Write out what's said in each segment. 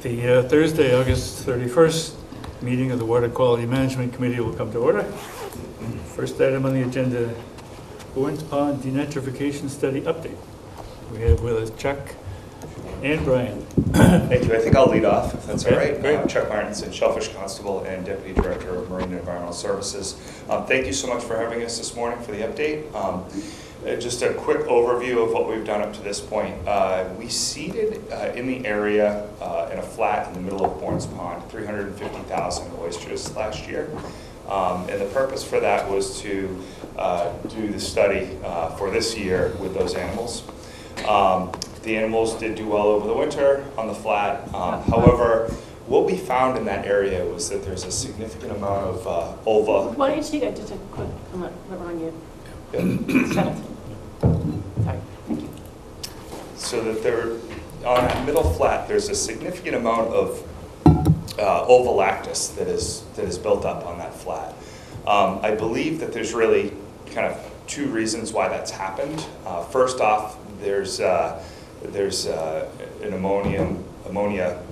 The Thursday, August 31st meeting of the Water Quality Management Committee will come to order. First item on the agenda, Owens Pond Denitrification Study Update. We have with us Chuck and Brian. Thank you. I think I'll lead off, if that's Okay, all right. great. Chuck Martinson, Shellfish Constable and Deputy Director of Marine and Environmental Services. Thank you so much for having us this morning for the update. Just a quick overview of what we've done up to this point. We seeded in the area in a flat in the middle of Owens Pond 350,000 oysters last year. And the purpose for that was to do the study for this year with those animals. The animals did do well over the winter on the flat. However, what we found in that area was that there's a significant amount of ova. Why don't you speak just a quick, I'm not on you. 17. Sorry, thank you. So that there, on that middle flat, there's a significant amount of ovalactus that is built up on that flat. I believe that there's really kind of two reasons why that's happened. First off, there's an ammonia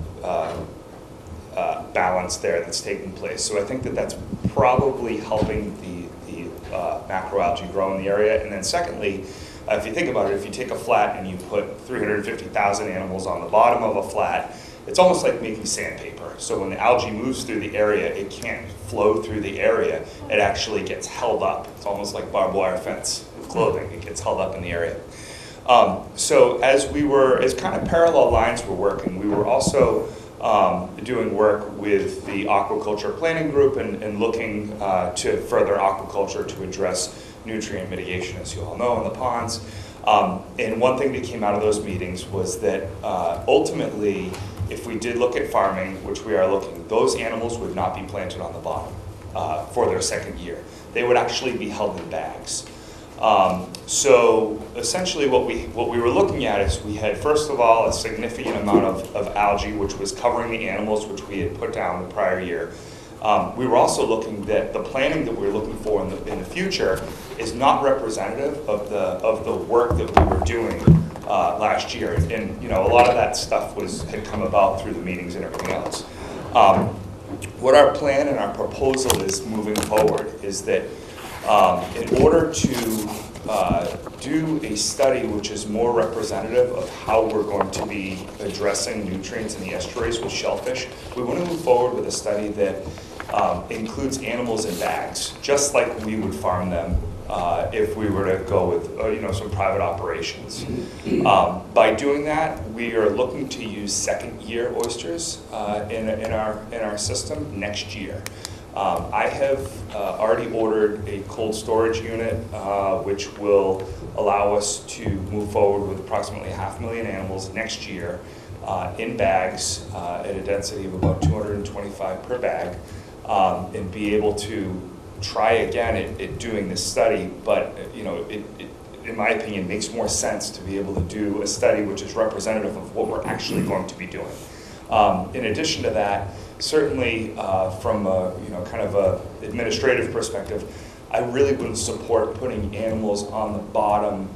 balance there that's taking place. So I think that that's probably helping the macroalgae grow in the area. And then secondly, if you think about it, if you take a flat and you put 350,000 animals on the bottom of a flat, it's almost like making sandpaper. So when the algae moves through the area, it can't flow through the area. It actually gets held up. It's almost like barbed wire fence with clothing. It gets held up in the area. So as kind of parallel lines were working, we were also doing work with the aquaculture planning group and looking to further aquaculture to address nutrient mitigation, as you all know, in the ponds. And one thing that came out of those meetings was that ultimately, if we did look at farming, which we are looking, those animals would not be planted on the bottom for their second year. They would actually be held in bags. So essentially what we were looking at is we had, first of all, a significant amount of algae which was covering the animals which we had put down the prior year. We were also looking that the planning that we were looking for in the future is not representative of the work that we were doing last year. And you know, a lot of that stuff had come about through the meetings and everything else. What our plan and our proposal is moving forward is that in order to do a study which is more representative of how we're going to be addressing nutrients in the estuaries with shellfish, we want to move forward with a study that includes animals in bags, just like we would farm them if we were to go with some private operations. By doing that, we are looking to use second-year oysters in our system next year. I have already ordered a cold storage unit, which will allow us to move forward with approximately 500,000 animals next year in bags at a density of about 225 per bag, and be able to try again at doing this study. But it in my opinion, makes more sense to be able to do a study which is representative of what we're actually going to be doing. In addition to that, certainly from a kind of a administrative perspective, I really wouldn't support putting animals on the bottom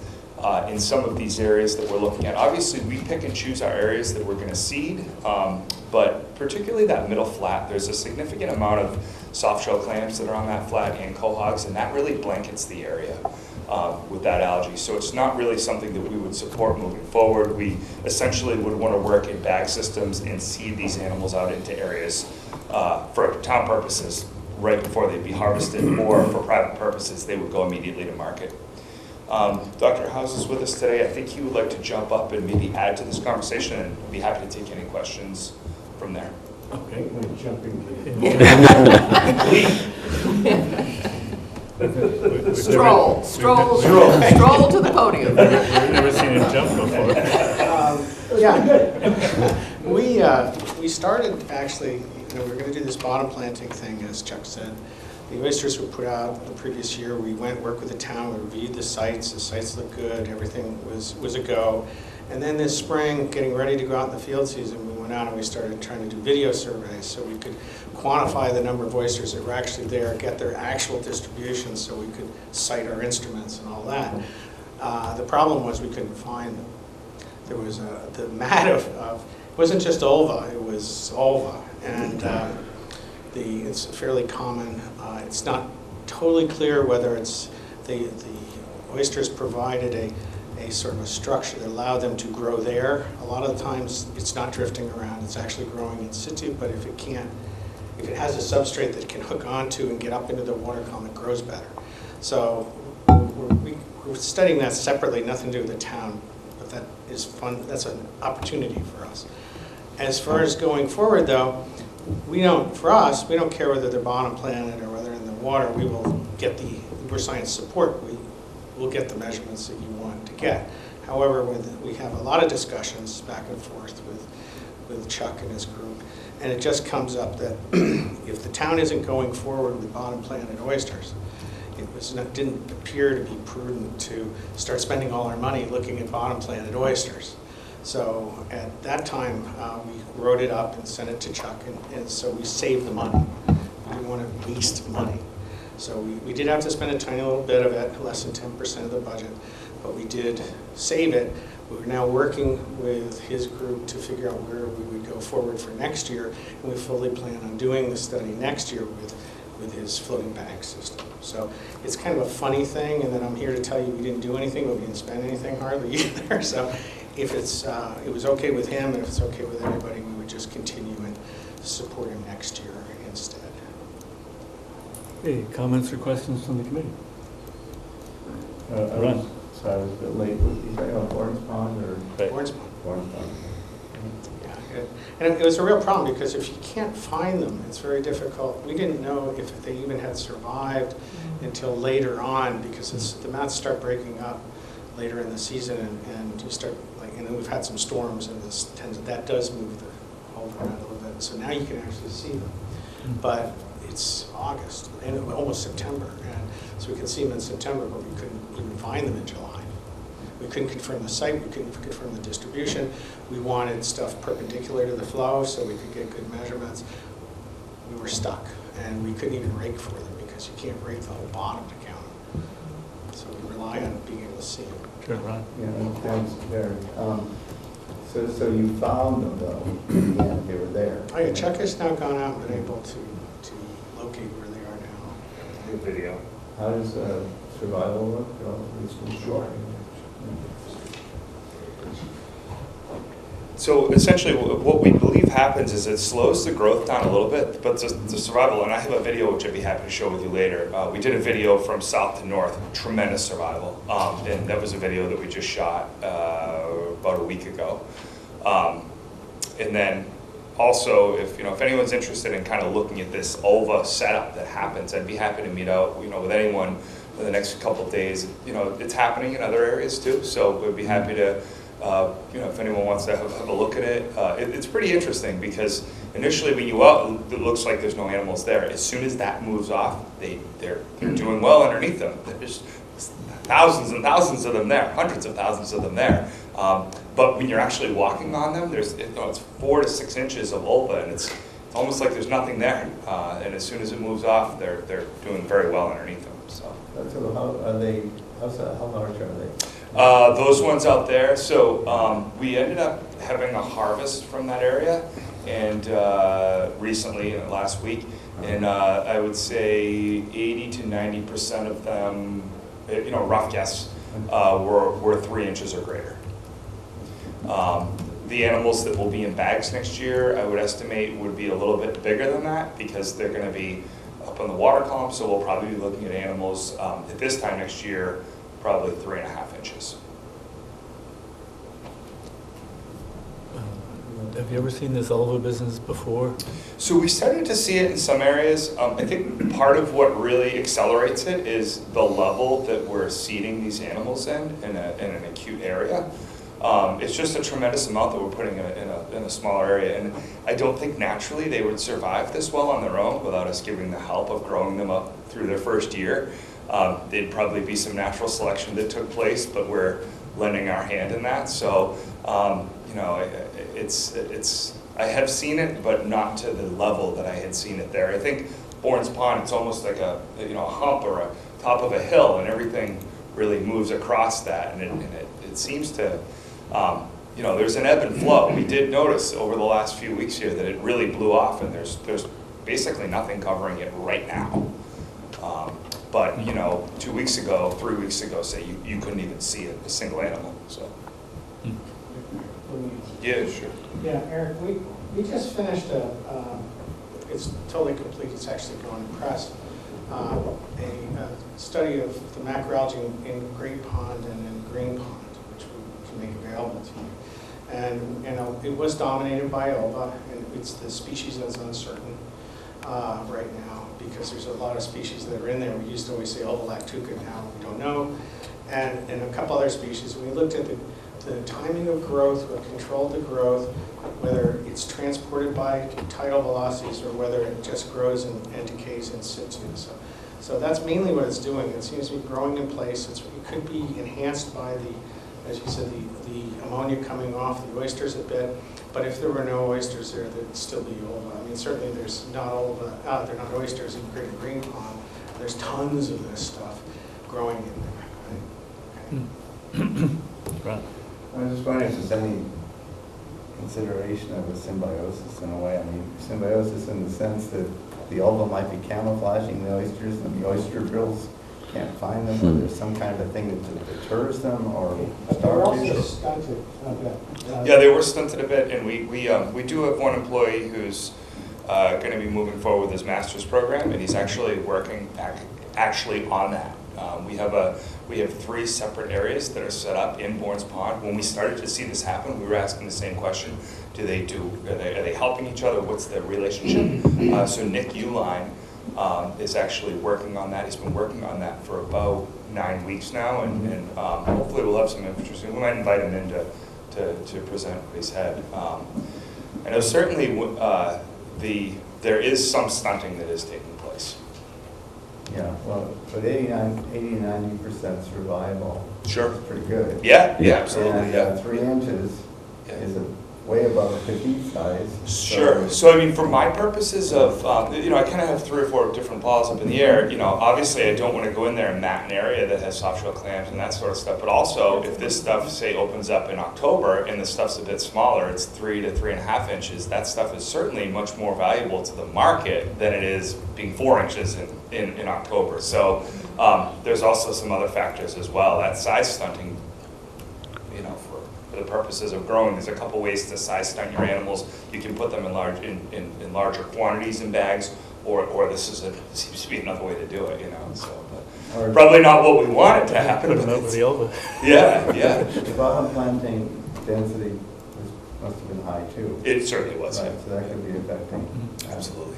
in some of these areas that we're looking at. Obviously, we pick and choose our areas that we're going to seed, but particularly that middle flat, there's a significant amount of soft shell clams that are on that flat and cohogs, and that really blankets the area with that algae. So it's not really something that we would support moving forward. We essentially would want to work in bag systems and seed these animals out into areas for town purposes right before they'd be harvested, or for private purposes, they would go immediately to market. Dr. House is with us today. I think he would like to jump up and maybe add to this conversation, and be happy to take any questions from there. Okay. Stroll to the podium. We've never seen him jump before. Yeah, good. We started actually, we were going to do this bottom planting thing, as Chuck said. The oysters were put out the previous year. We went work with the town, we reviewed the sites looked good, everything was a go. And then this spring, getting ready to go out in the field season, we went out and we started trying to do video surveys so we could quantify the number of oysters that were actually there, get their actual distribution so we could cite our instruments and all that. The problem was we couldn't find them. There was the mat of wasn't just Ulva, it was Ulva. And it's fairly common. It's not totally clear whether it's the oysters provided a sort of a structure that allowed them to grow there. A lot of the times it's not drifting around, it's actually growing in situ, but if it has a substrate that it can hook onto and get up into the water column, it grows better. So we're studying that separately, nothing to do with the town, but that is fun. That's an opportunity for us. As far as going forward, though, for us, we don't care whether they're bottom planted or whether in the water. We will get the Uber Science support. We'll get the measurements that you want to get. However, we have a lot of discussions back and forth with Chuck and his group, and it just comes up that if the town isn't going forward with bottom planted oysters, it didn't appear to be prudent to start spending all our money looking at bottom planted oysters. So at that time, we wrote it up and sent it to Chuck, and so we saved the money. We didn't want to waste money. So we did have to spend a tiny little bit of it, less than 10% of the budget, but we did save it. We're now working with his group to figure out where we would go forward for next year, and we fully plan on doing the study next year with his floating bank system. So it's kind of a funny thing, and then I'm here to tell you we didn't do anything, but we didn't spend anything hardly either. So if it was okay with him, and if it's okay with everybody, we would just continue and support him next year instead. Hey, comments or questions from the committee? Ron? So I was a bit late. Was he talking about Lawrence Pond or? Right. Lawrence Pond. Lawrence Pond. Yeah, and it was a real problem because if you can't find them, it's very difficult. We didn't know if they even had survived until later on because the mats start breaking up later in the season, and you start and then we've had some storms, and that does move the hull around a little bit. So now you can actually see them, but it's August and almost September, and so we can see them in September, but we couldn't even find them in July. We couldn't confirm the site, we couldn't confirm the distribution. We wanted stuff perpendicular to the flow so we could get good measurements. We were stuck, and we couldn't even rake for them because you can't rake the whole bottom to count them. So we rely on being able to see them. Sure, Ron. Yeah, thanks, Barry. So you found them though, yeah, they were there. Oh yeah, Chuck has now gone out and been able to locate where they are now. Good video. How does survival look? Sure. So essentially what we believe happens is it slows the growth down a little bit, but the survival, and I have a video which I'd be happy to show with you later. We did a video from south to north, tremendous survival. And that was a video that we just shot about a week ago. And then also, if anyone's interested in kind of looking at this Ulva setup that happens, I'd be happy to meet out with anyone in the next couple of days. It's happening in other areas too, so we'd be happy to if anyone wants to have a look at it. It's pretty interesting because initially when you go out, it looks like there's no animals there. As soon as that moves off, they're doing well underneath them. There's thousands and thousands of them there, hundreds of thousands of them there. But when you're actually walking on them, it's 4 to 6 inches of ulva, and it's almost like there's nothing there. And as soon as it moves off, they're doing very well underneath them. So how large are they? Those ones out there, so we ended up having a harvest from that area, and recently, last week, and I would say 80 to 90% of them, rough guess, were 3 inches or greater. The animals that will be in bags next year, I would estimate, would be a little bit bigger than that because they're going to be up on the water column, so we'll probably be looking at animals at this time next year, probably 3.5 inches. Have you ever seen this Ulva business before? So we started to see it in some areas. I think part of what really accelerates it is the level that we're seeding these animals in an acute area. It's just a tremendous amount that we're putting in a smaller area, and I don't think naturally they would survive this well on their own without us giving the help of growing them up through their first year. There'd probably be some natural selection that took place, but we're lending our hand in that. So, I have seen it, but not to the level that I had seen it there. I think Lawrence Pond, it's almost like a hump or a top of a hill, and everything really moves across that, and it seems to you know, there's an ebb and flow. We did notice over the last few weeks here that it really blew off, and there's basically nothing covering it right now. But, you know, 2 weeks ago, 3 weeks ago, say, you couldn't even see a single animal, so. Yeah, sure. Yeah, Eric, we just finished it's totally complete, it's actually going to press, a study of the macroalgae in Great Pond and in Green Pond, which we can make available to you. And, you know, it was dominated by ova, and it's the species that's uncertain right now, because there's a lot of species that are in there. We used to always say ova lactuca, now we don't know. And a couple other species. We looked at the timing of growth, what controlled the growth, whether it's transported by tidal velocities or whether it just grows and decays in situ. So that's mainly what it's doing. It seems to be growing in place. It could be enhanced by as you said, the ammonia coming off the oysters a bit. But if there were no oysters there, there'd still be ova. I mean, certainly there's not ova. They're not oysters in Great Green Pond. There's tons of this stuff growing in there. Okay. Right. I was just wondering if there's any consideration of a symbiosis in a way. I mean, symbiosis in the sense that the ova might be camouflaging the oysters and the oyster drills can't find them, or there's some kind of a thing that deters them or They're also starves stunted. Yeah, they were stunted a bit, and we do have one employee who's going to be moving forward with his master's program, and he's actually working on that. We have 3 separate areas that are set up in Bourne's Pond. When we started to see this happen, we were asking the same question: are they helping each other? What's their relationship? So Nick Uline is actually working on that. He's been working on that for about 9 weeks now, and hopefully we'll have some interest. We might invite him in to present what he's had. I know certainly there is some stunting that is taking place. Yeah, well, but 80 to 90% survival Sure. is pretty good. Yeah, absolutely. And Yeah. 3 inches is way above a petite size. Sure. So, I mean, for my purposes of, you know, I kind of have 3 or 4 different balls up in the air. You know, obviously I don't want to go in there and mat an area that has soft shell clams and that sort of stuff. But also, if this stuff, say, opens up in October and the stuff's a bit smaller, it's 3 to 3.5 inches, that stuff is certainly much more valuable to the market than it is being 4 inches in October. So there's also some other factors as well. That size stunting, you know, for the purposes of growing, there's a couple ways to size stunt your animals. You can put them in larger quantities in bags, or this seems to be another way to do it, you know. So, but probably not what we wanted to happen. Put them out with the ova. Yeah. The bottom planting density must have been high too. It certainly was. Right, Yeah. so that could be affecting. Absolutely.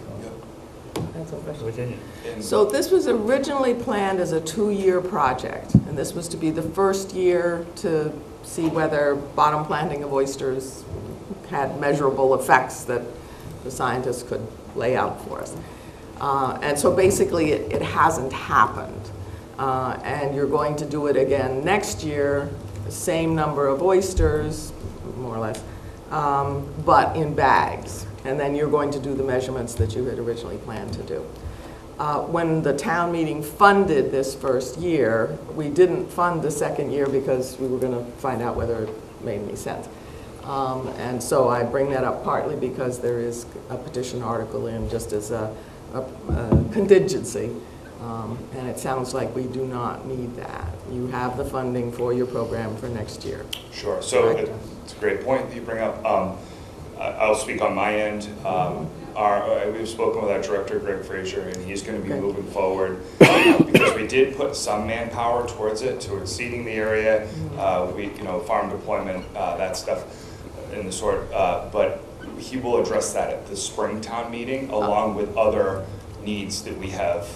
That's a question. Virginia. And So this was originally planned as a 2-year project, and this was to be the first year to see whether bottom planting of oysters had measurable effects that the scientists could lay out for us. And so basically it hasn't happened. And you're going to do it again next year, the same number of oysters, more or less, but in bags. And then you're going to do the measurements that you had originally planned to do. When the town meeting funded this first year, we didn't fund the second year because we were going to find out whether it made any sense. And so I bring that up partly because there is a petition article in just as a contingency. And it sounds like we do not need that. You have the funding for your program for next year. Sure. So Right. it's a great point that you bring up. I'll speak on my end. We've spoken with our director, Greg Frazier, and he's going to be Okay. moving forward because we did put some manpower towards seeding the area. Farm deployment, that stuff in the sort. But he will address that at the Springtown meeting, along with other needs that we have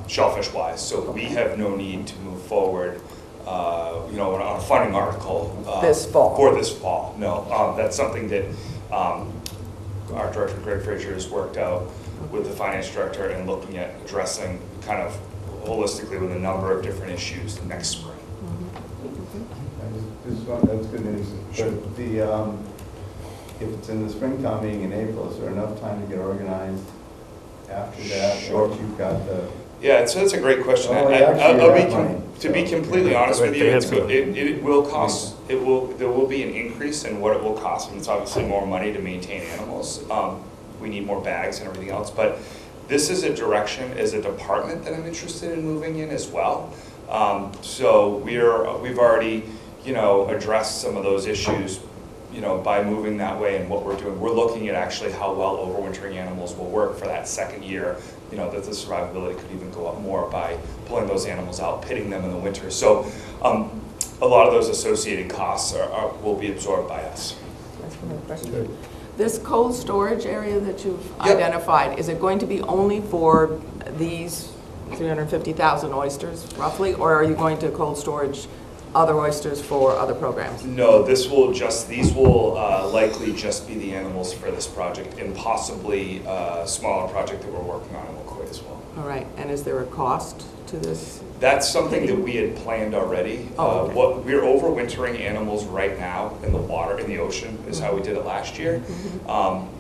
shellfish-wise. So we have no need to move forward. On a funding article This fall. For this fall, no. That's something that our director, Greg Frazier, has worked out with the finance director and looking at addressing kind of holistically with a number of different issues next spring. That's good news. Sure. But if it's in the springtime meeting in April, is there enough time to get organized after that? Sure. Once you've got the, Yeah, so that's a great question. Oh, they actually have money, To be so- completely honest with you, They have it will cost there will be an increase in what it will cost, and it's obviously more money to maintain animals. We need more bags and everything else, but this is a direction as a department that I'm interested in moving in as well. So we've already, addressed some of those issues, by moving that way. And what we're doing, we're looking at actually how well overwintering animals will work for that second year, that the survivability could even go up more by pulling those animals out, pitting them in the winter. So a lot of those associated costs will be absorbed by us. That's another question. This cold storage area that you've Yep. identified, is it going to be only for these 350,000 oysters roughly, or are you going to cold storage other oysters for other programs? No, these will likely just be the animals for this project, and possibly a smaller project that we're working on in Wacoit as well. All right, and is there a cost to this? That's something that we had planned already. Oh, okay. We're overwintering animals right now in the water, in the ocean, is how we did it last year.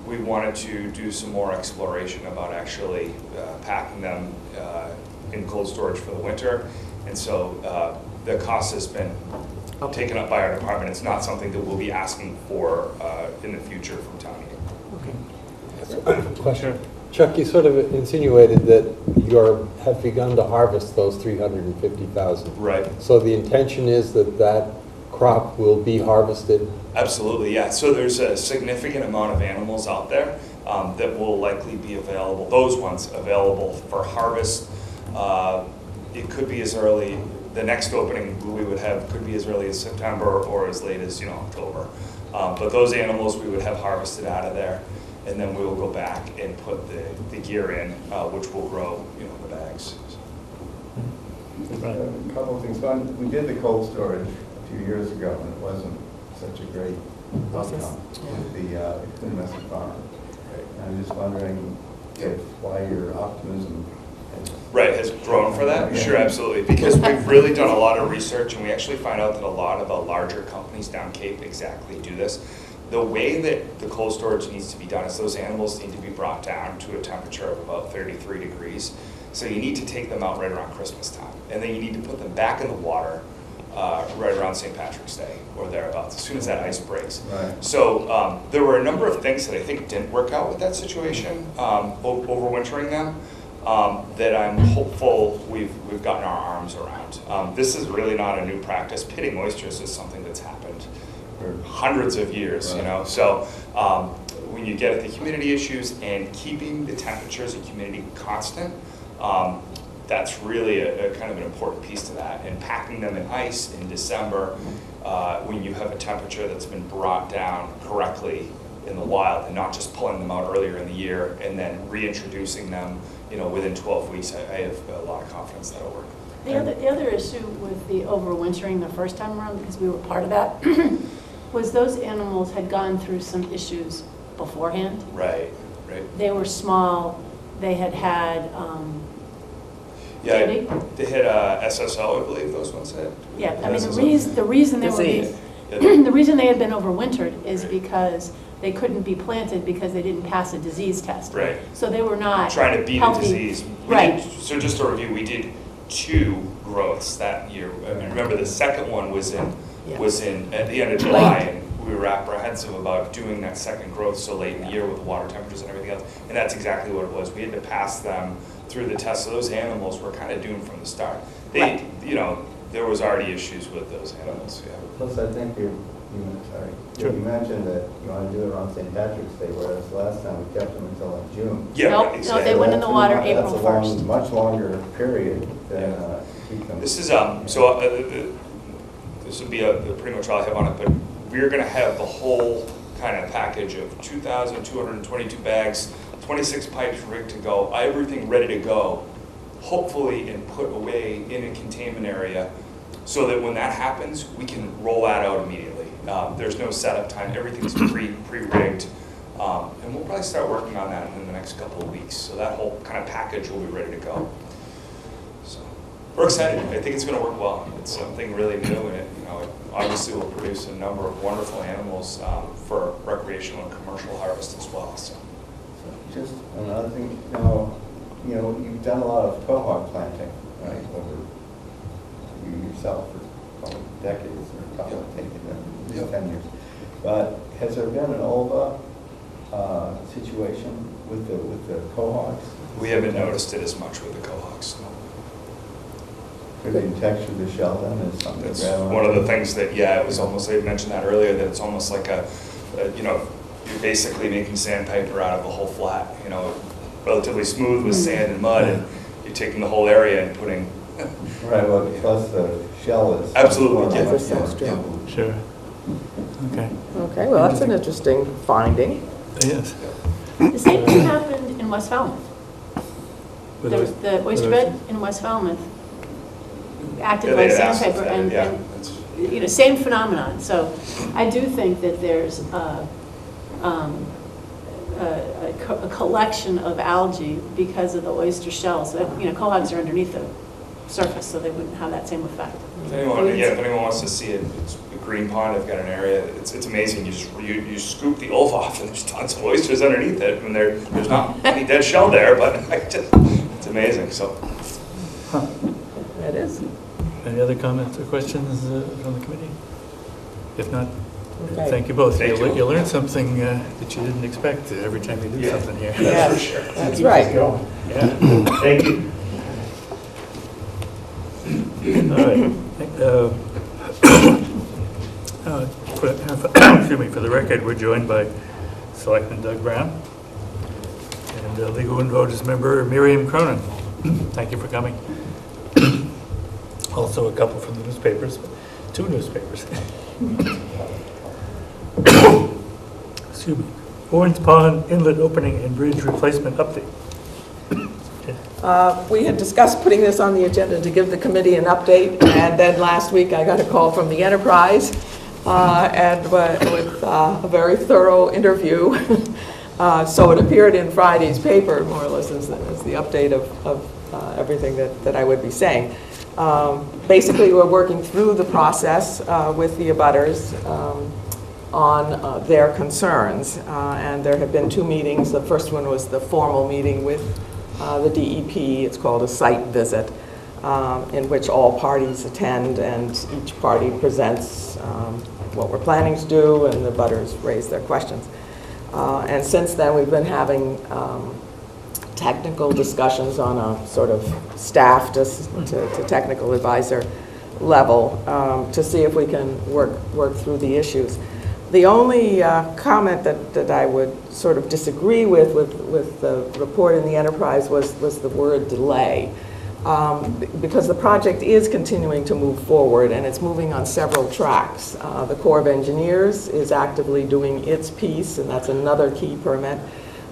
We wanted to do some more exploration about actually packing them in cold storage for the winter. And so the cost has been taken up by our department. It's not something that we'll be asking for in the future from town meeting. Question. Chuck, you sort of insinuated that you have begun to harvest those 350,000. Right. So the intention is that that crop will be harvested? Absolutely, yeah. So there's a significant amount of animals out there that will likely be available, those ones available for harvest. It could be as early, the next opening we would have could be as early as September or as late as October. But those animals we would have harvested out of there, and then we will go back and put the gear in, which will grow the bags. A couple of things. One, we did the cold storage a few years ago, and it wasn't such a great outcome with the Coonamessett farm. I'm just wondering why your optimism has grown for that? Yeah. Sure, absolutely. Because we've really done a lot of research, and we actually find out that a lot of the larger companies down Cape exactly do this. The way that the cold storage needs to be done is those animals need to be brought down to a temperature of about 33 degrees. So you need to take them out right around Christmas time. And then you need to put them back in the water right around St. Patrick's Day or thereabouts, as soon as that ice breaks. Right. So there were a number of things that I think didn't work out with that situation, overwintering them, that I'm hopeful we've gotten our arms around. This is really not a new practice. Pitting oysters is something that's happened for hundreds of years, Right. So when you get at the humidity issues and keeping the temperatures and humidity constant, that's really a kind of an important piece to that. And packing them in ice in December, when you have a temperature that's been brought down correctly in the wild, and not just pulling them out earlier in the year and then reintroducing them, within 12 weeks, I have a lot of confidence that'll work. The other issue with the overwintering the first time around, because we were part of that, was those animals had gone through some issues beforehand. Right. They were small, they had Yeah, Kitty? they hit SSO, I believe those ones had. Yeah, I mean, SSO. the reason they were Disease. the reason they had been overwintered is Right. because they couldn't be planted because they didn't pass a disease test. Right. So they were not Trying to beat a healthy. disease. Right. So just to review, we did 2 growths that year. And remember, the second one was at the end of July, and we were apprehensive about doing that second growth so late in the year with water temperatures and everything else. And that's exactly what it was. We had to pass them through the test. So those animals were kind of doomed from the start. Right. There was already issues with those animals. Yeah. Plus, I think you mentioned that you want to do it around St. Patrick's Day, whereas last time we kept them until like June. Yeah, Nope, no, exactly. they went in the water That's April a long- 1st. much longer period than keep them. This is this would be pretty much all I have on it, but we're going to have the whole kind of package of 2,222 bags, 26 pipes rigged to go, everything ready to go, hopefully, and put away in a containment area, so that when that happens, we can roll that out immediately. There's no setup time; everything's pre-rigged, and we'll probably start working on that in the next couple of weeks. So that whole kind of package will be ready to go. So we're excited. I think it's going to work well. It's something really new, and it obviously will produce a number of wonderful animals for recreational and commercial harvest as well. So. Just another thing, you've done a lot of quail hog planting, right, over you yourself, or decades, or probably taken at least 10 years. But has there been an OLVA situation with the Cohogs? We haven't noticed it as much with the Cohogs. No. Could they texture the shell then as something? It's one of the things that, yeah, it was almost, I mentioned that earlier, that it's almost like you know, you're basically making sandpaper out of a whole flat, you know, relatively smooth with sand and mud, and you're taking the whole area and putting. Right, well, plus the shell is. Absolutely, yeah. much more That's true. simple. Sure. Okay. Okay, well, that's an interesting finding. Yes. The same thing happened in West Falmouth. With There was those- the oyster with bed in West Falmouth acted Yeah, like they had asked sandpaper, us that, and, yeah, and, that's- you know, same phenomenon. So I do think that there's a collection of algae because of the oyster shells. You know, cohogs are underneath the surface, so they wouldn't have that same effect. If anyone wants to see it, it's a green pond. I've got an area. It's amazing. You scoop the ulva off, and there's tons of oysters underneath it, and there's not any dead shell there, but it's amazing. So. It is. Any other comments or questions from the committee? If not, Okay. thank you both. Thank you. You learn something that you didn't expect every time you do Yeah. something here. Yeah. For sure. That's right. Yeah. Thank you. All right. Excuse me, for the record, we're joined by Selectman Doug Brown and Legal and Voters member Miriam Cronin. Thank you for coming. Also a couple from the newspapers, 2 newspapers. Excuse me. Orange Pond Inlet Opening and Bridge Replacement Update. We had discussed putting this on the agenda to give the committee an update, and then last week I got a call from the Enterprise, and with a very thorough interview. So it appeared in Friday's paper, more or less, as the update of everything that I would be saying. Basically, we're working through the process with the abutters on their concerns, and there have been 2 meetings. The first one was the formal meeting with the DEP. It's called a site visit, in which all parties attend, and each party presents what we're planning to do, and the abutters raise their questions. And since then, we've been having technical discussions on a sort of staff to technical advisor level to see if we can work through the issues. The only comment that I would sort of disagree with the report in the Enterprise was the word delay. Because the project is continuing to move forward, and it's moving on several tracks. The Corps of Engineers is actively doing its piece, and that's another key permit.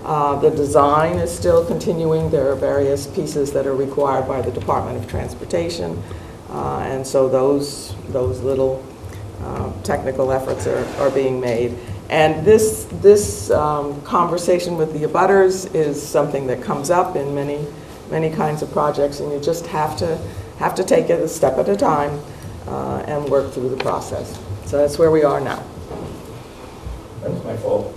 The design is still continuing. There are various pieces that are required by the Department of Transportation, and so those little technical efforts are being made. And this conversation with the abutters is something that comes up in many kinds of projects, and you just have to take it a step at a time and work through the process. So that's where we are now. That was my fault.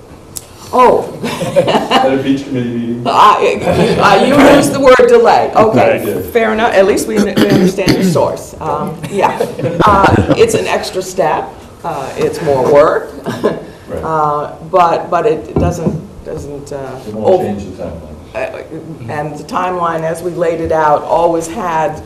Oh. At a beach committee meeting. You used the word delay. I Okay, did. fair enough. At least we understand the source. Yeah, it's an extra step. It's more work, but it doesn't. It won't change the timeline. And the timeline, as we laid it out, always had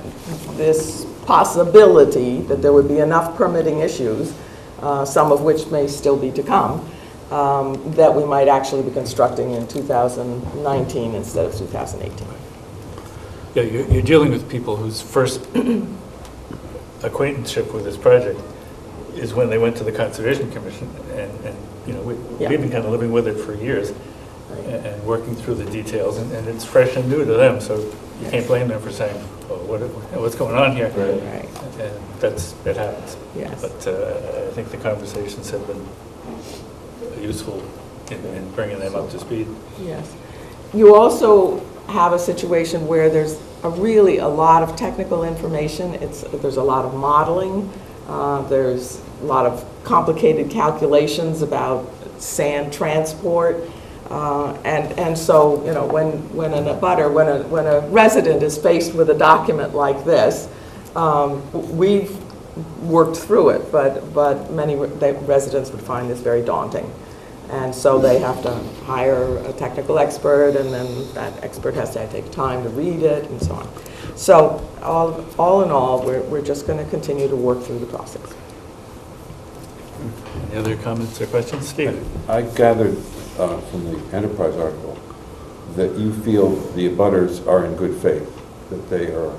this possibility that there would be enough permitting issues, some of which may still be to come, that we might actually be constructing in 2019 instead of 2018. Yeah, you're dealing with people whose first acquaintanceship with this project is when they went to the Conservation Commission, and you know, Yeah. we've been kind of living with it for years and working through the details, and it's fresh and new to them, so you can't blame them for saying, well, what's going on here? Right. Right. And it happens. Yes. But I think the conversations have been useful in bringing them up to speed. Yes. You also have a situation where there's really a lot of technical information. There's a lot of modeling. There's a lot of complicated calculations about sand transport. And so, you know, when a resident is faced with a document like this, we've worked through it, but many residents would find this very daunting. And so they have to hire a technical expert, and then that expert has to take time to read it, and so on. So all in all, we're just going to continue to work through the process. Any other comments or questions? Steve? I gathered from the Enterprise article that you feel the abutters are in good faith, that they are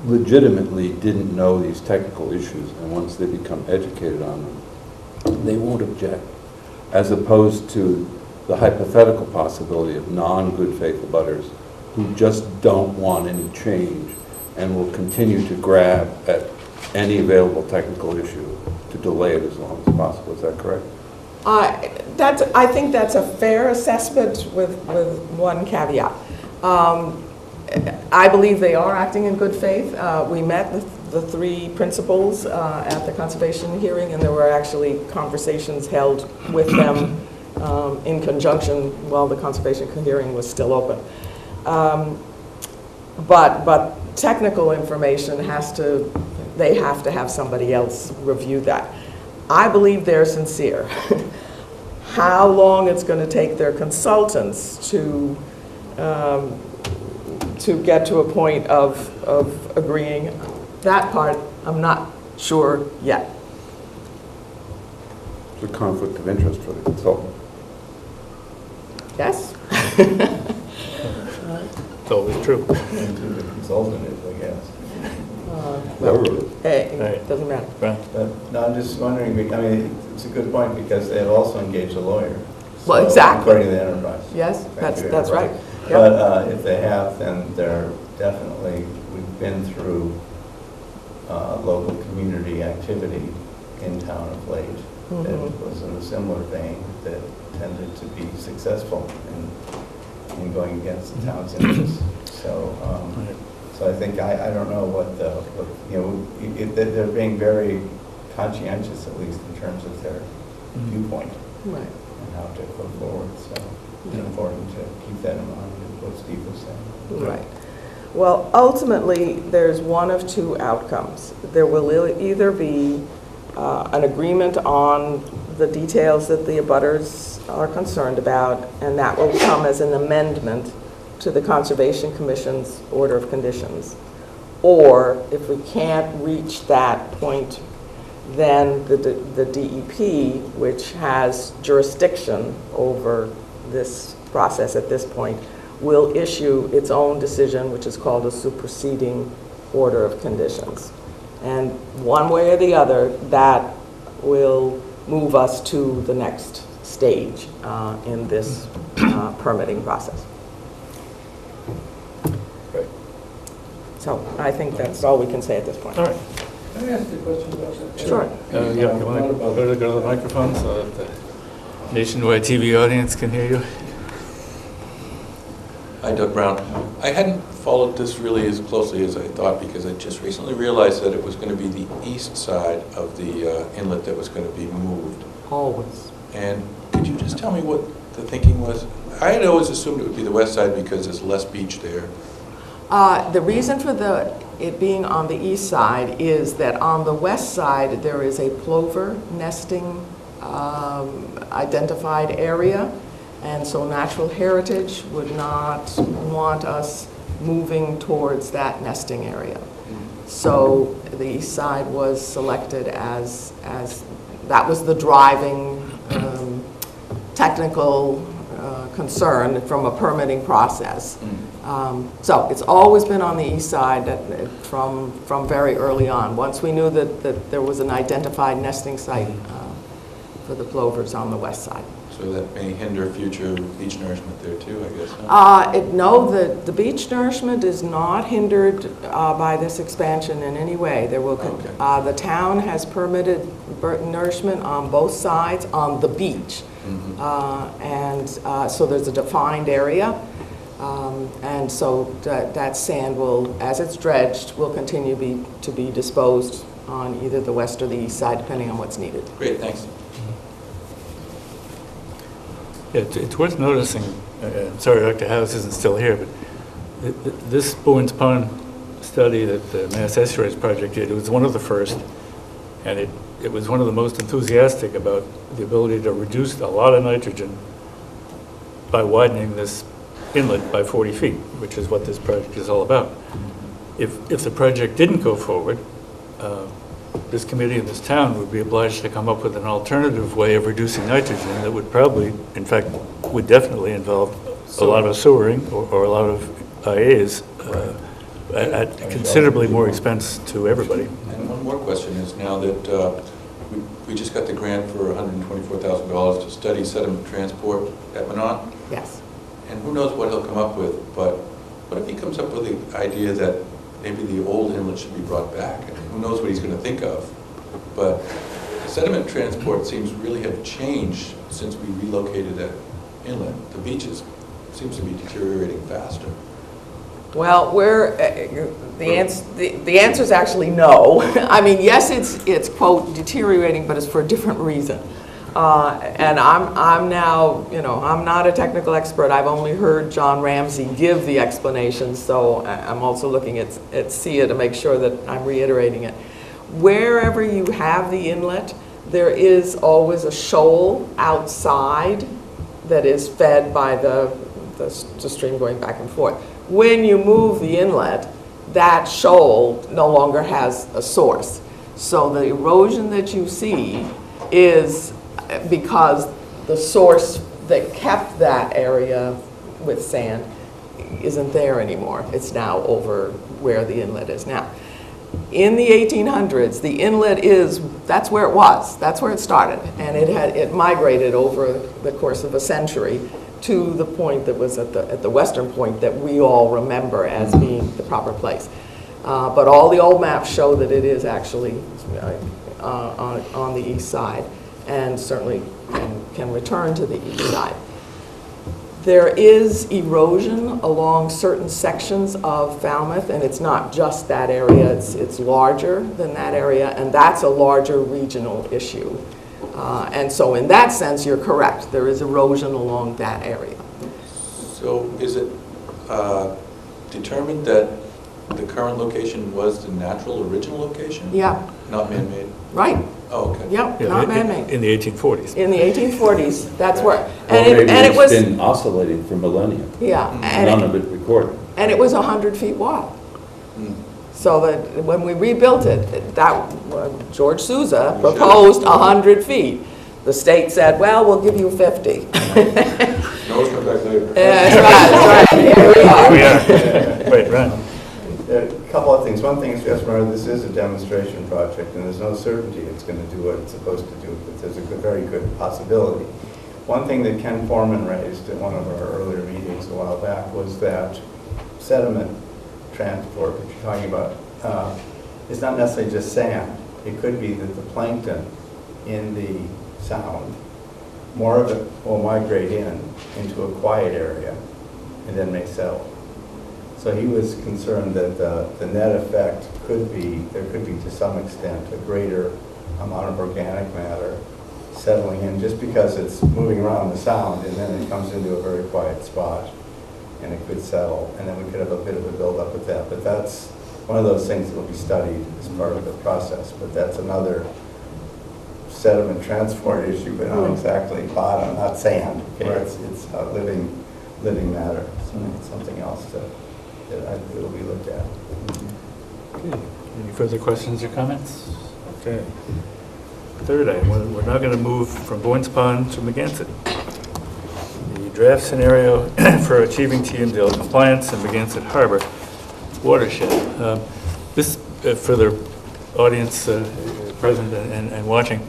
legitimately didn't know these technical issues, and once they become educated on them, they won't object, as opposed to the hypothetical possibility of non-good faith abutters who just don't want any change and will continue to grab at any available technical issue to delay it as long as possible. Is that correct? I think that's a fair assessment with one caveat. I believe they are acting in good faith. We met the three principals at the conservation hearing, and there were actually conversations held with them in conjunction while the conservation hearing was still open. But technical information they have to have somebody else review that. I believe they're sincere. How long it's going to take their consultants to get to a point of agreeing, that part I'm not sure yet. It's a conflict of interest for the consultant. Yes? It's always true. And who the consultant is, I guess. Hey, Right. doesn't matter. Right. But, no, I'm just wondering, I mean, it's a good point, because they have also engaged a lawyer. Well, So, exactly. According to the Enterprise. Yes, Thank you, that's right. Enterprise. Yep. But if they have, then they're definitely, we've been through local community activity in town of late that Mhm. was in a similar vein, that tended to be successful in going against the town's interests. So, so I think, I don't know what they're being very conscientious, at least in terms of their viewpoint Right. and how to go forward. So it's important to keep that in mind, is what Steve was saying. Right. Well, ultimately, there's one of two outcomes. There will either be an agreement on the details that the abutters are concerned about, and that will come as an amendment to the Conservation Commission's order of conditions. Or if we can't reach that point, then the DEP, which has jurisdiction over this process at this point, will issue its own decision, which is called a superseding order of conditions. And one way or the other, that will move us to the next stage in this permitting process. Right. So I think that's all we can say at this point. All right. Can I ask you a question about that? Sure. Yeah, you want to go to the microphone so that the nationwide TV audience can hear you? Hi, Doug Brown. I hadn't followed this really as closely as I thought, because I just recently realized that it was going to be the east side of the inlet that was going to be moved. Always. And could you just tell me what the thinking was? I had always assumed it would be the west side because there's less beach there. The reason for it being on the east side is that on the west side, there is a plover nesting identified area. And so Natural Heritage would not want us moving towards that nesting area. So the east side was selected as that was the driving technical concern from a permitting process. So it's always been on the east side from very early on. Once we knew that there was an identified nesting site for the plovers on the west side. So that may hinder future beach nourishment there too, I guess. Huh? No, the beach nourishment is not hindered by this expansion in any way. There will, Okay. the town has permitted nourishment on both sides on the beach. Mm-hmm. So there's a defined area. And so that sand will, as it's dredged, will continue to be disposed on either the west or the east side, depending on what's needed. Great, thanks. Yeah, it's worth noticing, sorry Dr. House isn't still here, but this Bowens Pond study that the Mass Estuaries Project did. It was one of the first, and it was one of the most enthusiastic about the ability to reduce a lot of nitrogen by widening this inlet by 40 feet, which is what this project is all about. If the project didn't go forward, this committee and this town would be obliged to come up with an alternative way of reducing nitrogen that would probably, in fact, would definitely involve a lot of sewering or a lot of IAs at considerably more expense to everybody. And one more question is, now that we just got the grant for $124,000 to study sediment transport at Minot, Yes. and who knows what he'll come up with, but what if he comes up with the idea that maybe the old inlet should be brought back? I mean, who knows what he's going to think of, but sediment transport seems really have changed since we relocated that inlet. The beaches seems to be deteriorating faster. Well, the answer is actually no. I mean, yes, it's quote deteriorating, but it's for a different reason. And I'm now, I'm not a technical expert. I've only heard John Ramsey give the explanation, so I'm also looking at SIA to make sure that I'm reiterating it. Wherever you have the inlet, there is always a shoal outside that is fed by the stream going back and forth. When you move the inlet, that shoal no longer has a source. So the erosion that you see is because the source that kept that area with sand isn't there anymore. It's now over where the inlet is now. In the 1800s, the inlet that's where it was. That's where it started. And it migrated over the course of a century to the point that was at the western point that we all remember as being the proper place. But all the old maps show that it is actually on the east side, and certainly can return to the east side. There is erosion along certain sections of Falmouth, and it's not just that area, it's larger than that area, and that's a larger regional issue. And so in that sense, you're correct. There is erosion along that area. So is it determined that the current location was the natural original location? Yeah. Not man-made? Right. Oh, okay. Yep, Yeah, not man-made. In the 1840s. In the 1840s, that's where, Well, and maybe it was, it's been oscillating for millennia. yeah, None of it recorded. and it was 100 feet wide. So that when we rebuilt it, George Souza proposed 100 feet. The state said, well, we'll give you 50. No, it's come back later. That's right, here we are. Yeah, right, right. A couple of things. One thing is, just remember, this is a demonstration project, and there's no certainty it's going to do what it's supposed to do, but there's a very good possibility. One thing that Ken Foreman raised at one of our earlier meetings a while back was that sediment transport that you're talking about is not necessarily just sand. It could be that the plankton in the sound, more of it will migrate into a quiet area and then may settle. So he was concerned that the net effect could be to some extent a greater amount of organic matter settling in just because it's moving around the sound, and then it comes into a very quiet spot and it could settle, and then we could have a bit of a buildup with that. But that's one of those things that will be studied as part of the process, but that's another sediment transport issue, but not exactly bottom, not sand. Okay? Right. It's living matter. So it's something else that it'll be looked at. Okay. Any further questions or comments? Okay. Third item, we're now going to move from Boynes Pond to Megansett. The draft scenario for achieving TMDL compliance in Megansett Harbor watershed. This, for the audience present and watching,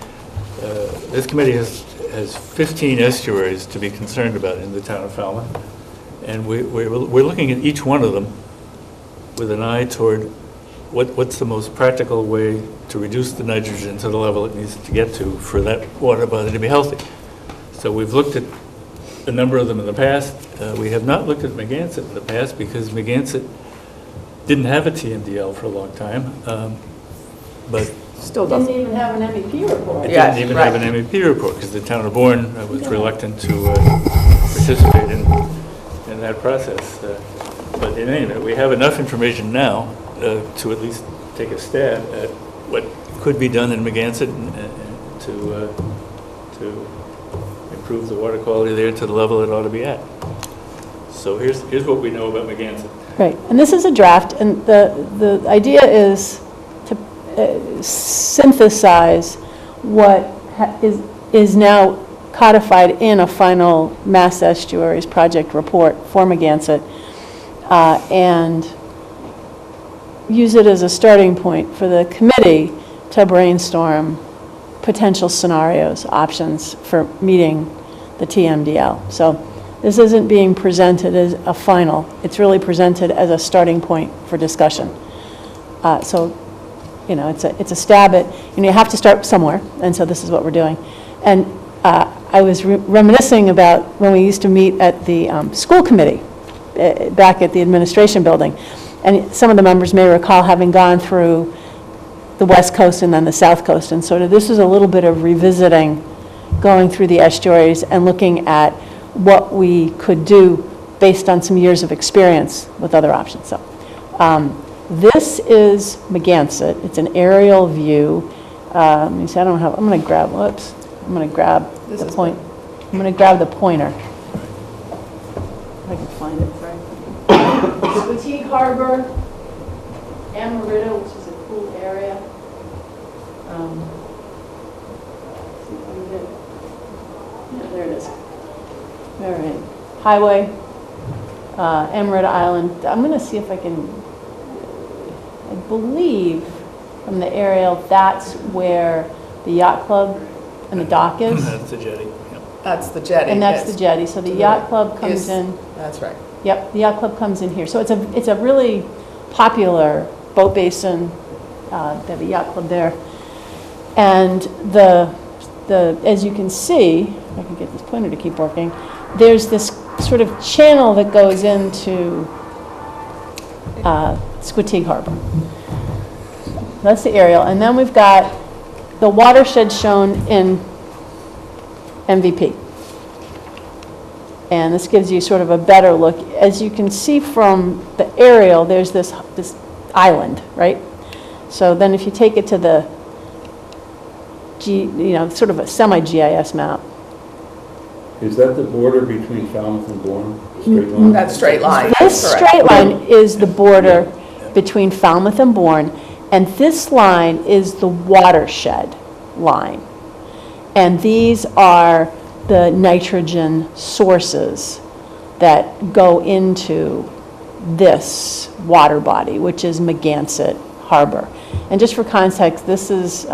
this committee has 15 estuaries to be concerned about in the town of Falmouth. And we're looking at each one of them with an eye toward what's the most practical way to reduce the nitrogen to the level it needs to get to for that water body to be healthy. So we've looked at a number of them in the past. We have not looked at Megansett in the past because Megansett didn't have a TMDL for a long time, but Still Didn't doesn't. even have an MEP report. it Yes, didn't even right. have an MEP report because the town of Bourne was reluctant to participate in that process. But in any event, we have enough information now to at least take a stab at what could be done in Megansett to improve the water quality there to the level it ought to be at. So here's what we know about Megansett. Right, and this is a draft, and the idea is to synthesize what is now codified in a final Mass Estuaries Project report for Megansett, and use it as a starting point for the committee to brainstorm potential scenarios, options for meeting the TMDL. So this isn't being presented as a final, it's really presented as a starting point for discussion. So, you know, it's a stab at, you have to start somewhere, and so this is what we're doing. And I was reminiscing about when we used to meet at the school committee back at the administration building, and some of the members may recall having gone through the West Coast and then the South Coast, and so this is a little bit of revisiting, going through the estuaries and looking at what we could do based on some years of experience with other options. So this is Megansett. It's an aerial view. Let me see, I'm going to grab the point. I'm going to grab the pointer. If I can find it, sorry. Squatigue Harbor, Amarita, which is a cool area. Yeah, there it is. All right. Highway, Amarita Island. I'm going to see if I can, I believe from the aerial, that's where the yacht club and the dock is. That's the jetty. Yep. That's the jetty. And that's yes. the jetty. So the yacht club comes Is- in. That's right. Yep, the yacht club comes in here. So it's a really popular boat basin. They have a yacht club there. And the as you can see, if I can get this pointer to keep working, there's this sort of channel that goes into Squatigue Harbor. That's the aerial. And then we've got the watershed shown in MVP. And this gives you sort of a better look. As you can see from the aerial, there's this island, right? So then if you take it to the, sort of a semi-GIS map. Is that the border between Falmouth and Bourne? Straight line? That straight line. This that's correct. straight line is the border between Falmouth and Bourne, and this line is the watershed line. And these are the nitrogen sources that go into this water body, which is Megansett Harbor. And just for context, this is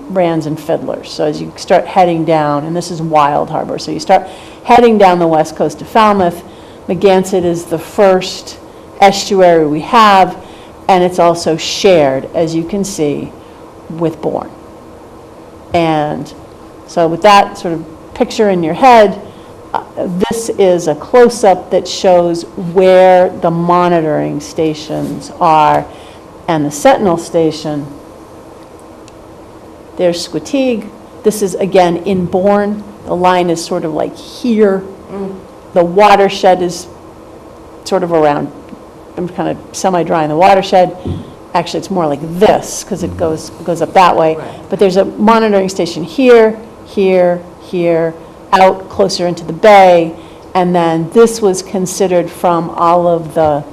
Rands and Fiddlers. So as you start heading down, and this is Wild Harbor, so you start heading down the west coast of Falmouth, Megansett is the first estuary we have, and it's also shared, as you can see, with Bourne. And so with that sort of picture in your head, this is a close-up that shows where the monitoring stations are, and the Sentinel station. There's Squatigue. This is, again, in Bourne. The line is sort of like here. The watershed is sort of around, I'm kind of semi-drying the watershed. Actually, it's more like this, because it goes up that way. Right. But there's a monitoring station here, here, here, out closer into the bay, and then this was considered from all of the